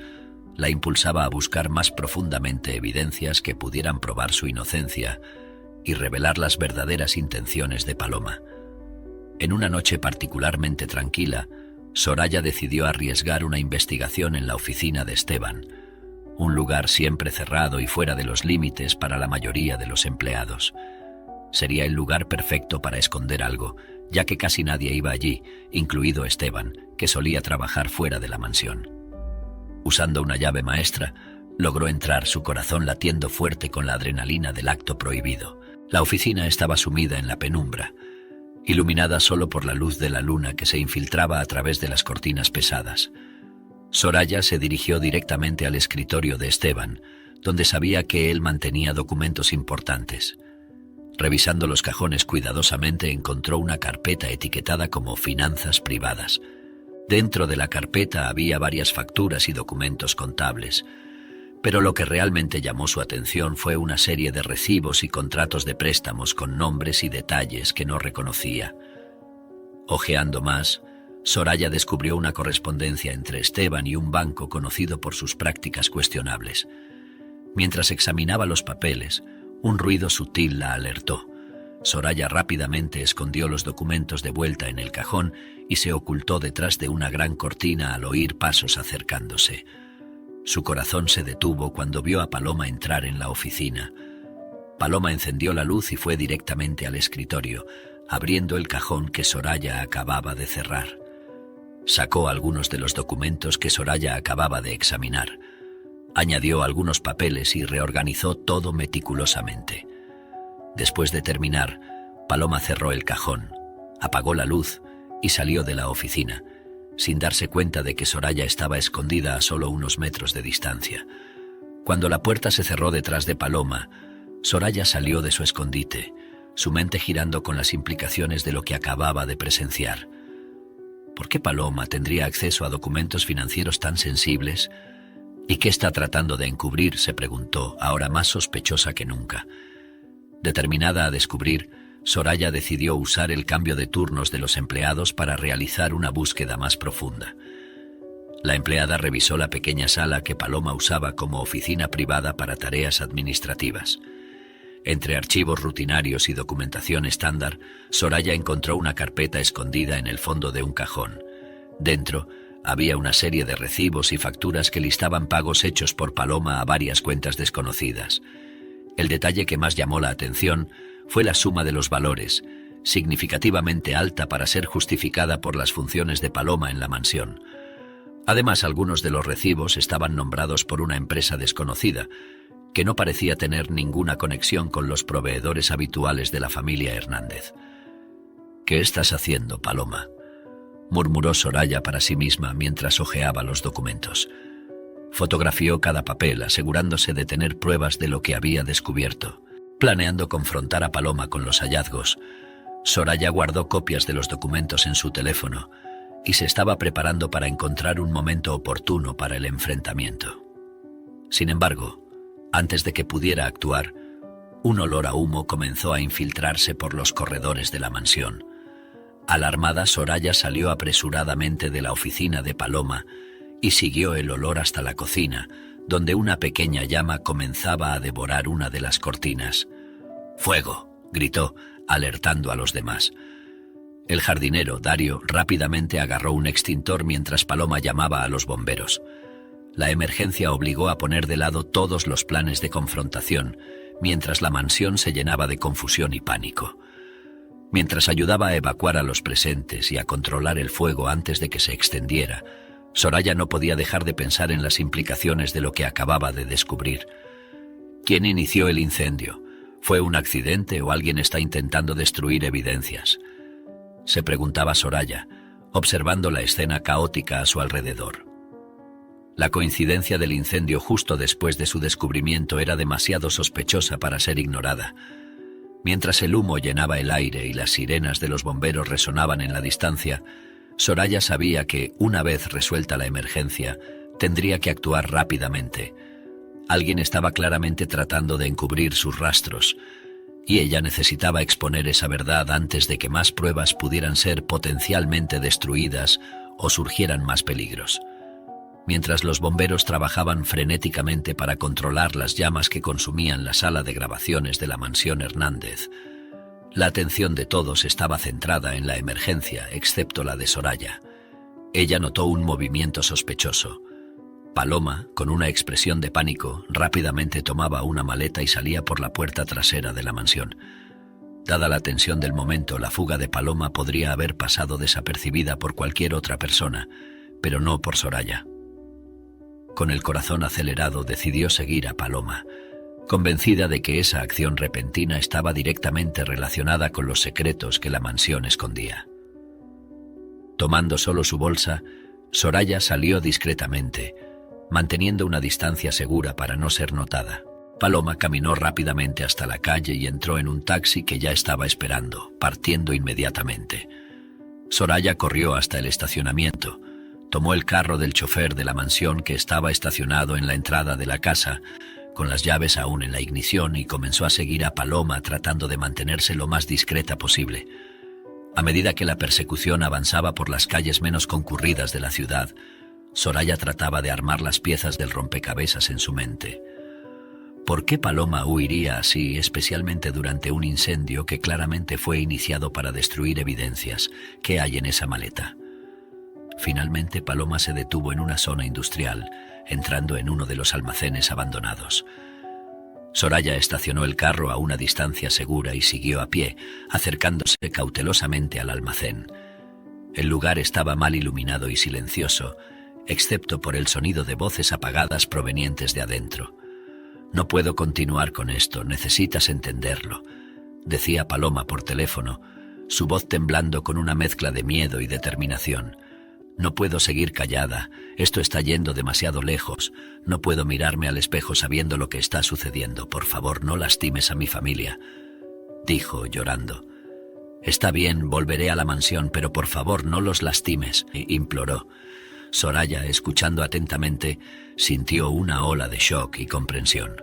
la impulsaba a buscar más profundamente evidencias que pudieran probar su inocencia y revelar las verdaderas intenciones de Paloma. En una noche particularmente tranquila, Soraya decidió arriesgar una investigación en la oficina de Esteban, un lugar siempre cerrado y fuera de los límites para la mayoría de los empleados. Sería el lugar perfecto para esconder algo, ya que casi nadie iba allí, incluido Esteban, que solía trabajar fuera de la mansión. Usando una llave maestra, logró entrar, su corazón latiendo fuerte con la adrenalina del acto prohibido. La oficina estaba sumida en la penumbra, iluminada solo por la luz de la luna que se infiltraba a través de las cortinas pesadas. Soraya se dirigió directamente al escritorio de Esteban, donde sabía que él mantenía documentos importantes. Revisando los cajones cuidadosamente, encontró una carpeta etiquetada como Finanzas Privadas. Dentro de la carpeta había varias facturas y documentos contables, pero lo que realmente llamó su atención fue una serie de recibos y contratos de préstamos con nombres y detalles que no reconocía. Hojeando más, Soraya descubrió una correspondencia entre Esteban y un banco conocido por sus prácticas cuestionables. Mientras examinaba los papeles, un ruido sutil la alertó. Soraya rápidamente escondió los documentos de vuelta en el cajón y se ocultó detrás de una gran cortina al oír pasos acercándose. Su corazón se detuvo cuando vio a Paloma entrar en la oficina. Paloma encendió la luz y fue directamente al escritorio, abriendo el cajón que Soraya acababa de cerrar. Sacó algunos de los documentos que Soraya acababa de examinar. Añadió algunos papeles y reorganizó todo meticulosamente. Después de terminar, Paloma cerró el cajón, apagó la luz y salió de la oficina, sin darse cuenta de que Soraya estaba escondida a solo unos metros de distancia. Cuando la puerta se cerró detrás de Paloma, Soraya salió de su escondite, su mente girando con las implicaciones de lo que acababa de presenciar. ¿Por qué Paloma tendría acceso a documentos financieros tan sensibles? ¿Y qué está tratando de encubrir?, se preguntó, ahora más sospechosa que nunca. Determinada a descubrir, Soraya decidió usar el cambio de turnos de los empleados para realizar una búsqueda más profunda. La empleada revisó la pequeña sala que Paloma usaba como oficina privada para tareas administrativas. Entre archivos rutinarios y documentación estándar, Soraya encontró una carpeta escondida en el fondo de un cajón. Dentro, había una serie de recibos y facturas que listaban pagos hechos por Paloma a varias cuentas desconocidas. El detalle que más llamó la atención fue la suma de los valores, significativamente alta para ser justificada por las funciones de Paloma en la mansión. Además, algunos de los recibos estaban nombrados por una empresa desconocida, que no parecía tener ninguna conexión con los proveedores habituales de la familia Hernández. «¿Qué estás haciendo, Paloma?», murmuró Soraya para sí misma mientras hojeaba los documentos. Fotografió cada papel, asegurándose de tener pruebas de lo que había descubierto. Planeando confrontar a Paloma con los hallazgos, Soraya guardó copias de los documentos en su teléfono y se estaba preparando para encontrar un momento oportuno para el enfrentamiento. Sin embargo, antes de que pudiera actuar, un olor a humo comenzó a infiltrarse por los corredores de la mansión. Alarmada, Soraya salió apresuradamente de la oficina de Paloma y siguió el olor hasta la cocina, donde una pequeña llama comenzaba a devorar una de las cortinas. «¡Fuego!», gritó, alertando a los demás. El jardinero, Dario, rápidamente agarró un extintor mientras Paloma llamaba a los bomberos. La emergencia obligó a poner de lado todos los planes de confrontación, mientras la mansión se llenaba de confusión y pánico. Mientras ayudaba a evacuar a los presentes y a controlar el fuego antes de que se extendiera, Soraya no podía dejar de pensar en las implicaciones de lo que acababa de descubrir. ¿Quién inició el incendio? ¿Fue un accidente o alguien está intentando destruir evidencias? Se preguntaba Soraya, observando la escena caótica a su alrededor. La coincidencia del incendio justo después de su descubrimiento era demasiado sospechosa para ser ignorada. Mientras el humo llenaba el aire y las sirenas de los bomberos resonaban en la distancia, Soraya sabía que, una vez resuelta la emergencia, tendría que actuar rápidamente. Alguien estaba claramente tratando de encubrir sus rastros, y ella necesitaba exponer esa verdad antes de que más pruebas pudieran ser potencialmente destruidas o surgieran más peligros. Mientras los bomberos trabajaban frenéticamente para controlar las llamas que consumían la sala de grabaciones de la mansión Hernández, la atención de todos estaba centrada en la emergencia, excepto la de Soraya. Ella notó un movimiento sospechoso. Paloma, con una expresión de pánico, rápidamente tomaba una maleta y salía por la puerta trasera de la mansión. Dada la tensión del momento, la fuga de Paloma podría haber pasado desapercibida por cualquier otra persona, pero no por Soraya. Con el corazón acelerado decidió seguir a Paloma, convencida de que esa acción repentina estaba directamente relacionada con los secretos que la mansión escondía. Tomando solo su bolsa, Soraya salió discretamente, manteniendo una distancia segura para no ser notada. Paloma caminó rápidamente hasta la calle y entró en un taxi que ya estaba esperando, partiendo inmediatamente. Soraya corrió hasta el estacionamiento, tomó el carro del chofer de la mansión que estaba estacionado en la entrada de la casa, con las llaves aún en la ignición, y comenzó a seguir a Paloma tratando de mantenerse lo más discreta posible. A medida que la persecución avanzaba por las calles menos concurridas de la ciudad, Soraya trataba de armar las piezas del rompecabezas en su mente. ¿Por qué Paloma huiría así, especialmente durante un incendio que claramente fue iniciado para destruir evidencias? ¿Qué hay en esa maleta? Finalmente, Paloma se detuvo en una zona industrial, entrando en uno de los almacenes abandonados. Soraya estacionó el carro a una distancia segura y siguió a pie, acercándose cautelosamente al almacén. El lugar estaba mal iluminado y silencioso, excepto por el sonido de voces apagadas provenientes de adentro. «No puedo continuar con esto, necesitas entenderlo», decía Paloma por teléfono, su voz temblando con una mezcla de miedo y determinación. «No puedo seguir callada, esto está yendo demasiado lejos, no puedo mirarme al espejo sabiendo lo que está sucediendo, por favor no lastimes a mi familia», dijo llorando. «Está bien, volveré a la mansión, pero por favor no los lastimes», imploró. Soraya, escuchando atentamente, sintió una ola de shock y comprensión.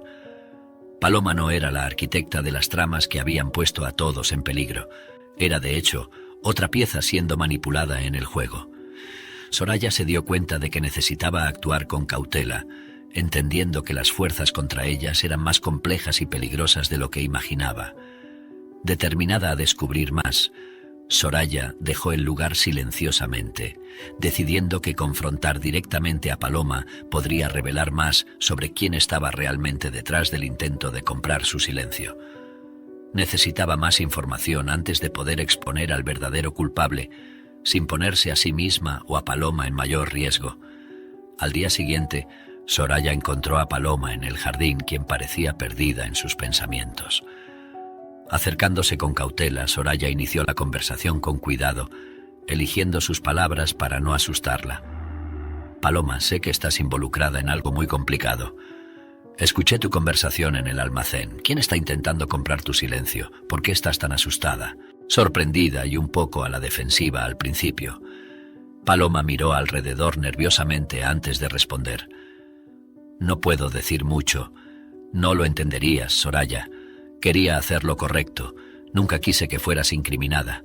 Paloma no era la arquitecta de las tramas que habían puesto a todos en peligro. Era, de hecho, otra pieza siendo manipulada en el juego. Soraya se dio cuenta de que necesitaba actuar con cautela, entendiendo que las fuerzas contra ellas eran más complejas y peligrosas de lo que imaginaba. Determinada a descubrir más, Soraya dejó el lugar silenciosamente, decidiendo que confrontar directamente a Paloma podría revelar más sobre quién estaba realmente detrás del intento de comprar su silencio. Necesitaba más información antes de poder exponer al verdadero culpable, sin ponerse a sí misma o a Paloma en mayor riesgo. Al día siguiente, Soraya encontró a Paloma en el jardín, quien parecía perdida en sus pensamientos. Acercándose con cautela, Soraya inició la conversación con cuidado, eligiendo sus palabras para no asustarla. «Paloma, sé que estás involucrada en algo muy complicado. Escuché tu conversación en el almacén. ¿Quién está intentando comprar tu silencio? ¿Por qué estás tan asustada?» Sorprendida y un poco a la defensiva al principio, Paloma miró alrededor nerviosamente antes de responder. «No puedo decir mucho. No lo entenderías, Soraya. Quería hacer lo correcto. Nunca quise que fueras incriminada.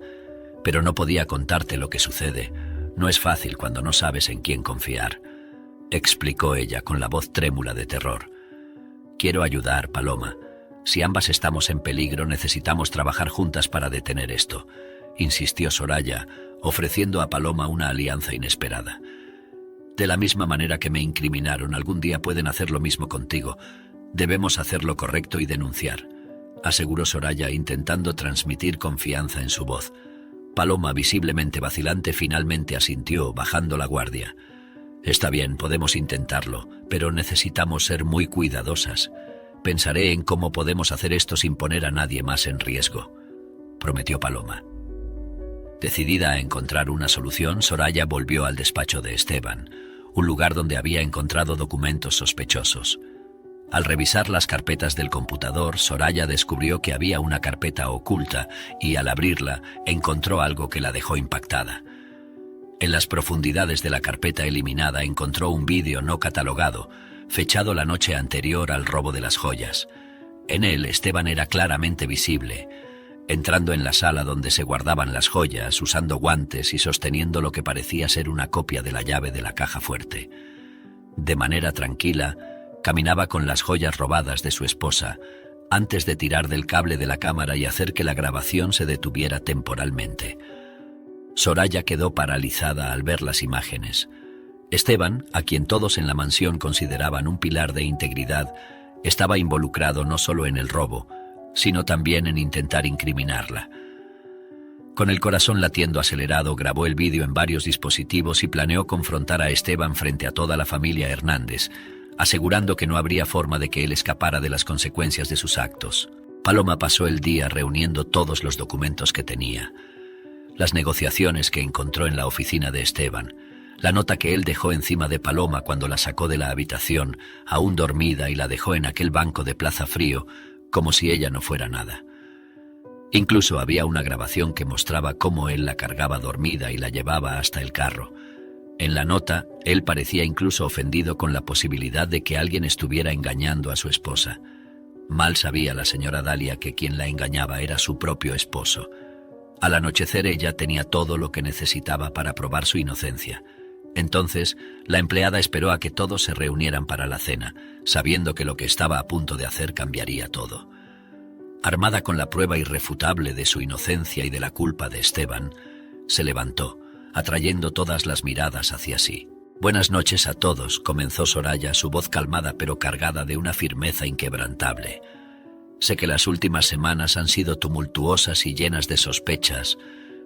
Pero no podía contarte lo que sucede. No es fácil cuando no sabes en quién confiar», explicó ella con la voz trémula de terror. «Quiero ayudar, Paloma. Si ambas estamos en peligro, necesitamos trabajar juntas para detener esto», insistió Soraya, ofreciendo a Paloma una alianza inesperada. De la misma manera que me incriminaron, algún día pueden hacer lo mismo contigo. Debemos hacer lo correcto y denunciar, aseguró Soraya, intentando transmitir confianza en su voz. Paloma, visiblemente vacilante, finalmente asintió, bajando la guardia. Está bien, podemos intentarlo, pero necesitamos ser muy cuidadosas. Pensaré en cómo podemos hacer esto sin poner a nadie más en riesgo, prometió Paloma. Decidida a encontrar una solución, Soraya volvió al despacho de Esteban, un lugar donde había encontrado documentos sospechosos. Al revisar las carpetas del computador, Soraya descubrió que había una carpeta oculta y, al abrirla, encontró algo que la dejó impactada. En las profundidades de la carpeta eliminada encontró un vídeo no catalogado, fechado la noche anterior al robo de las joyas. En él, Esteban era claramente visible, entrando en la sala donde se guardaban las joyas, usando guantes y sosteniendo lo que parecía ser una copia de la llave de la caja fuerte. De manera tranquila, caminaba con las joyas robadas de su esposa, antes de tirar del cable de la cámara y hacer que la grabación se detuviera temporalmente. Soraya quedó paralizada al ver las imágenes. Esteban, a quien todos en la mansión consideraban un pilar de integridad, estaba involucrado no solo en el robo, sino también en intentar incriminarla. Con el corazón latiendo acelerado, grabó el vídeo en varios dispositivos y planeó confrontar a Esteban frente a toda la familia Hernández, asegurando que no habría forma de que él escapara de las consecuencias de sus actos. Paloma pasó el día reuniendo todos los documentos que tenía. Las negociaciones que encontró en la oficina de Esteban, la nota que él dejó encima de Paloma cuando la sacó de la habitación, aún dormida, y la dejó en aquel banco de Plaza Frío, como si ella no fuera nada. Incluso había una grabación que mostraba cómo él la cargaba dormida y la llevaba hasta el carro. En la nota, él parecía incluso ofendido con la posibilidad de que alguien estuviera engañando a su esposa. Mal sabía la señora Dalia que quien la engañaba era su propio esposo. Al anochecer ella tenía todo lo que necesitaba para probar su inocencia. Entonces, la empleada esperó a que todos se reunieran para la cena, sabiendo que lo que estaba a punto de hacer cambiaría todo. Armada con la prueba irrefutable de su inocencia y de la culpa de Esteban, se levantó, atrayendo todas las miradas hacia sí. «Buenas noches a todos», comenzó Soraya, su voz calmada pero cargada de una firmeza inquebrantable. «Sé que las últimas semanas han sido tumultuosas y llenas de sospechas.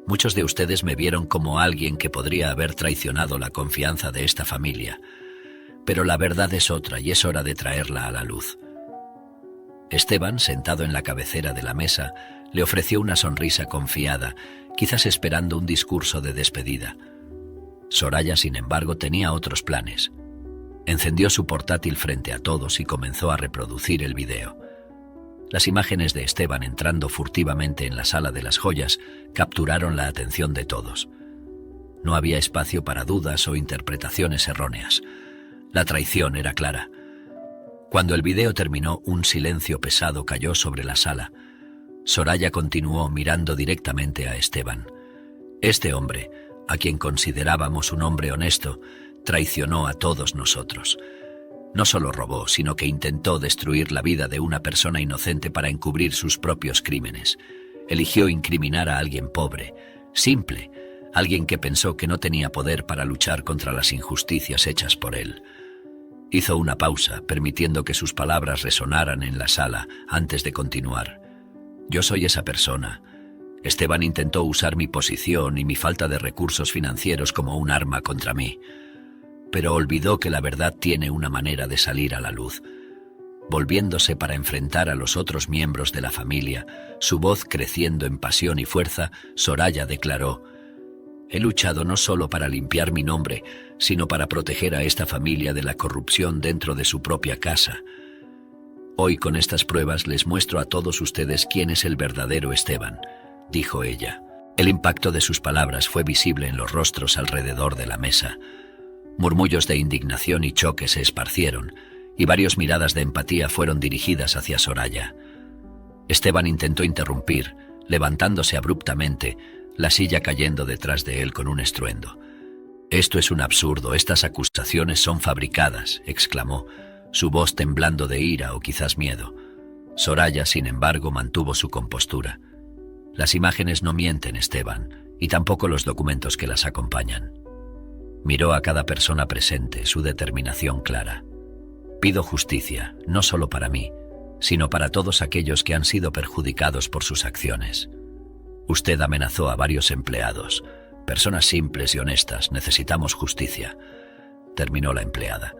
Muchos de ustedes me vieron como alguien que podría haber traicionado la confianza de esta familia. Pero la verdad es otra y es hora de traerla a la luz». Esteban, sentado en la cabecera de la mesa, le ofreció una sonrisa confiada, quizás esperando un discurso de despedida. Soraya, sin embargo, tenía otros planes. Encendió su portátil frente a todos y comenzó a reproducir el video. Las imágenes de Esteban entrando furtivamente en la sala de las joyas capturaron la atención de todos. No había espacio para dudas o interpretaciones erróneas. La traición era clara. Cuando el video terminó, un silencio pesado cayó sobre la sala. Soraya continuó mirando directamente a Esteban. Este hombre, a quien considerábamos un hombre honesto, traicionó a todos nosotros. No solo robó, sino que intentó destruir la vida de una persona inocente para encubrir sus propios crímenes. Eligió incriminar a alguien pobre, simple, alguien que pensó que no tenía poder para luchar contra las injusticias hechas por él. Hizo una pausa, permitiendo que sus palabras resonaran en la sala antes de continuar. «Yo soy esa persona. Esteban intentó usar mi posición y mi falta de recursos financieros como un arma contra mí. Pero olvidó que la verdad tiene una manera de salir a la luz». Volviéndose para enfrentar a los otros miembros de la familia, su voz creciendo en pasión y fuerza, Soraya declaró: «He luchado no solo para limpiar mi nombre, sino para proteger a esta familia de la corrupción dentro de su propia casa. Hoy con estas pruebas les muestro a todos ustedes quién es el verdadero Esteban», dijo ella. El impacto de sus palabras fue visible en los rostros alrededor de la mesa. Murmullos de indignación y choque se esparcieron, y varias miradas de empatía fueron dirigidas hacia Soraya. Esteban intentó interrumpir, levantándose abruptamente, la silla cayendo detrás de él con un estruendo. «Esto es un absurdo, estas acusaciones son fabricadas», exclamó, su voz temblando de ira o quizás miedo. Soraya, sin embargo, mantuvo su compostura. «Las imágenes no mienten, Esteban, y tampoco los documentos que las acompañan. Miró a cada persona presente, su determinación clara. Pido justicia, no solo para mí, sino para todos aquellos que han sido perjudicados por sus acciones. Usted amenazó a varios empleados. Personas simples y honestas, necesitamos justicia. Terminó la empleada.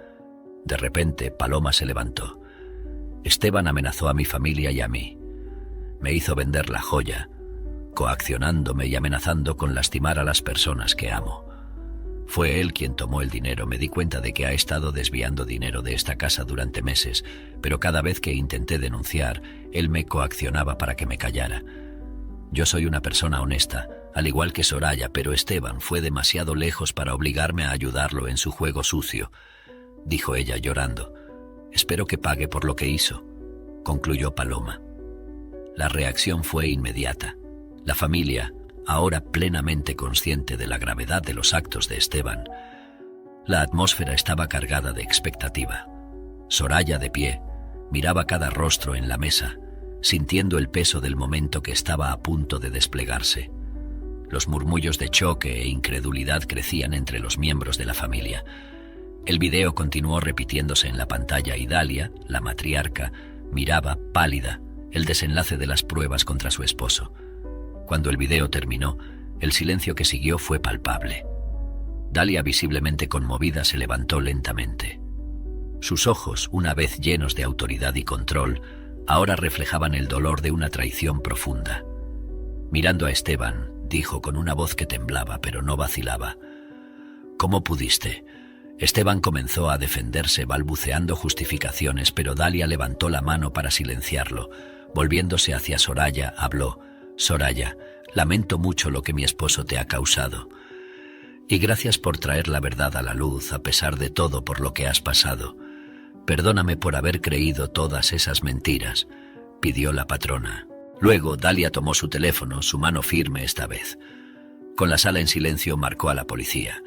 De repente, Paloma se levantó. Esteban amenazó a mi familia y a mí. Me hizo vender la joya, coaccionándome y amenazando con lastimar a las personas que amo. Fue él quien tomó el dinero. Me di cuenta de que ha estado desviando dinero de esta casa durante meses, pero cada vez que intenté denunciar, él me coaccionaba para que me callara. Yo soy una persona honesta, al igual que Soraya, pero Esteban fue demasiado lejos para obligarme a ayudarlo en su juego sucio, dijo ella llorando. Espero que pague por lo que hizo, concluyó Paloma. La reacción fue inmediata. La familia, ahora plenamente consciente de la gravedad de los actos de Esteban. La atmósfera estaba cargada de expectativa. Soraya, de pie, miraba cada rostro en la mesa, sintiendo el peso del momento que estaba a punto de desplegarse. Los murmullos de choque e incredulidad crecían entre los miembros de la familia. El video continuó repitiéndose en la pantalla y Dalia, la matriarca, miraba, pálida, el desenlace de las pruebas contra su esposo. Cuando el video terminó, el silencio que siguió fue palpable. Dalia, visiblemente conmovida, se levantó lentamente. Sus ojos, una vez llenos de autoridad y control, ahora reflejaban el dolor de una traición profunda. Mirando a Esteban, dijo con una voz que temblaba, pero no vacilaba: ¿Cómo pudiste? Esteban comenzó a defenderse, balbuceando justificaciones, pero Dalia levantó la mano para silenciarlo. Volviéndose hacia Soraya, habló: Soraya, lamento mucho lo que mi esposo te ha causado. Y gracias por traer la verdad a la luz, a pesar de todo por lo que has pasado. Perdóname por haber creído todas esas mentiras, pidió la patrona. Luego, Dalia tomó su teléfono, su mano firme esta vez. Con la sala en silencio, marcó a la policía.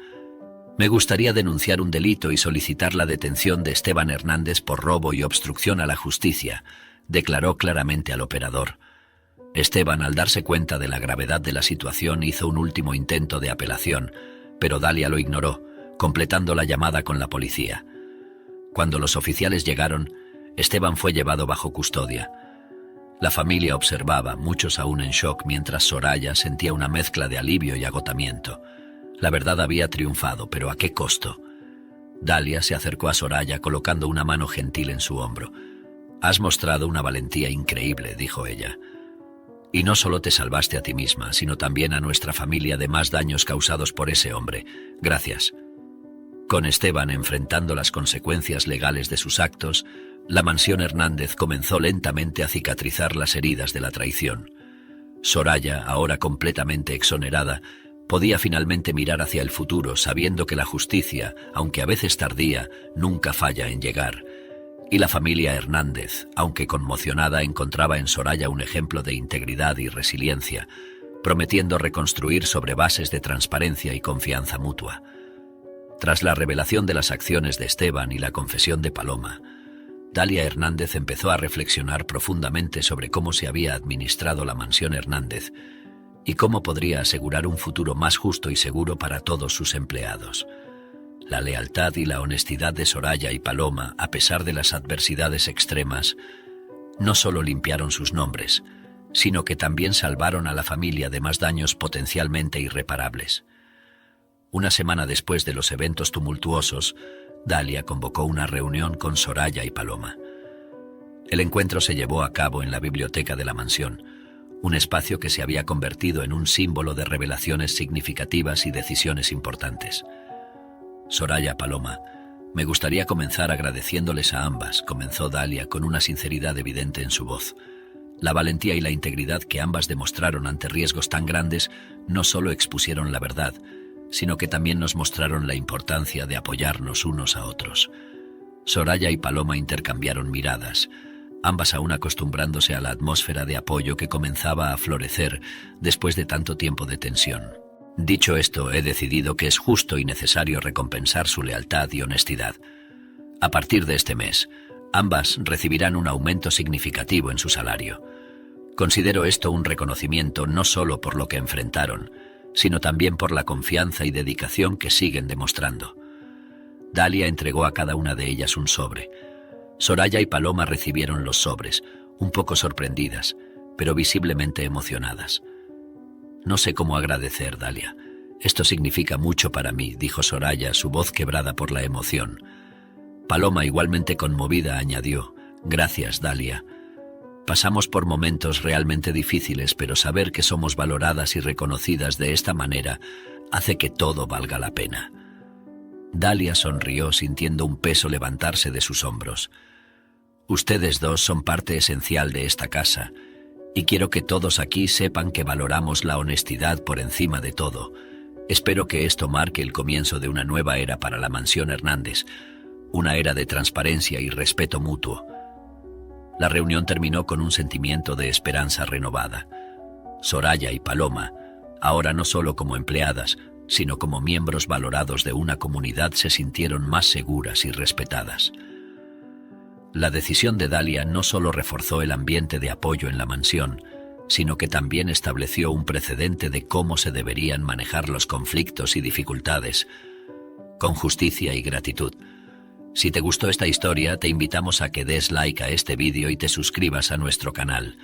Me gustaría denunciar un delito y solicitar la detención de Esteban Hernández por robo y obstrucción a la justicia, declaró claramente al operador. Esteban, al darse cuenta de la gravedad de la situación, hizo un último intento de apelación, pero Dalia lo ignoró, completando la llamada con la policía. Cuando los oficiales llegaron, Esteban fue llevado bajo custodia. La familia observaba, muchos aún en shock, mientras Soraya sentía una mezcla de alivio y agotamiento. La verdad había triunfado, pero ¿a qué costo? Dalia se acercó a Soraya colocando una mano gentil en su hombro. Has mostrado una valentía increíble, dijo ella. Y no solo te salvaste a ti misma, sino también a nuestra familia de más daños causados por ese hombre. Gracias. Con Esteban enfrentando las consecuencias legales de sus actos, la mansión Hernández comenzó lentamente a cicatrizar las heridas de la traición. Soraya, ahora completamente exonerada, podía finalmente mirar hacia el futuro, sabiendo que la justicia, aunque a veces tardía, nunca falla en llegar. Y la familia Hernández, aunque conmocionada, encontraba en Soraya un ejemplo de integridad y resiliencia, prometiendo reconstruir sobre bases de transparencia y confianza mutua. Tras la revelación de las acciones de Esteban y la confesión de Paloma, Dalia Hernández empezó a reflexionar profundamente sobre cómo se había administrado la mansión Hernández y cómo podría asegurar un futuro más justo y seguro para todos sus empleados. La lealtad y la honestidad de Soraya y Paloma, a pesar de las adversidades extremas, no solo limpiaron sus nombres, sino que también salvaron a la familia de más daños potencialmente irreparables. Una semana después de los eventos tumultuosos, Dalia convocó una reunión con Soraya y Paloma. El encuentro se llevó a cabo en la biblioteca de la mansión, un espacio que se había convertido en un símbolo de revelaciones significativas y decisiones importantes. Soraya, Paloma, me gustaría comenzar agradeciéndoles a ambas, comenzó Dalia con una sinceridad evidente en su voz. La valentía y la integridad que ambas demostraron ante riesgos tan grandes no solo expusieron la verdad, sino que también nos mostraron la importancia de apoyarnos unos a otros. Soraya y Paloma intercambiaron miradas, ambas aún acostumbrándose a la atmósfera de apoyo que comenzaba a florecer después de tanto tiempo de tensión. Dicho esto, he decidido que es justo y necesario recompensar su lealtad y honestidad. A partir de este mes, ambas recibirán un aumento significativo en su salario. Considero esto un reconocimiento no solo por lo que enfrentaron, sino también por la confianza y dedicación que siguen demostrando. Dalia entregó a cada una de ellas un sobre. Soraya y Paloma recibieron los sobres, un poco sorprendidas, pero visiblemente emocionadas. «No sé cómo agradecer, Dalia. Esto significa mucho para mí», dijo Soraya, su voz quebrada por la emoción. Paloma, igualmente conmovida, añadió: «Gracias, Dalia. Pasamos por momentos realmente difíciles, pero saber que somos valoradas y reconocidas de esta manera hace que todo valga la pena». Dalia sonrió, sintiendo un peso levantarse de sus hombros. «Ustedes dos son parte esencial de esta casa, y quiero que todos aquí sepan que valoramos la honestidad por encima de todo. Espero que esto marque el comienzo de una nueva era para la Mansión Hernández, una era de transparencia y respeto mutuo». La reunión terminó con un sentimiento de esperanza renovada. Soraya y Paloma, ahora no solo como empleadas, sino como miembros valorados de una comunidad, se sintieron más seguras y respetadas. La decisión de Dalia no solo reforzó el ambiente de apoyo en la mansión, sino que también estableció un precedente de cómo se deberían manejar los conflictos y dificultades, con justicia y gratitud. Si te gustó esta historia, te invitamos a que des like a este vídeo y te suscribas a nuestro canal.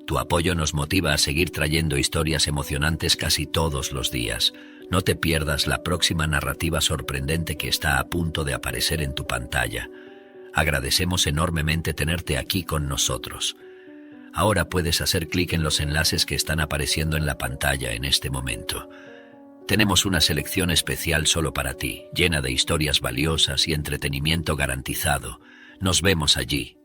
Tu apoyo nos motiva a seguir trayendo historias emocionantes casi todos los días. No te pierdas la próxima narrativa sorprendente que está a punto de aparecer en tu pantalla. Agradecemos enormemente tenerte aquí con nosotros. Ahora puedes hacer clic en los enlaces que están apareciendo en la pantalla en este momento. Tenemos una selección especial solo para ti, llena de historias valiosas y entretenimiento garantizado. Nos vemos allí.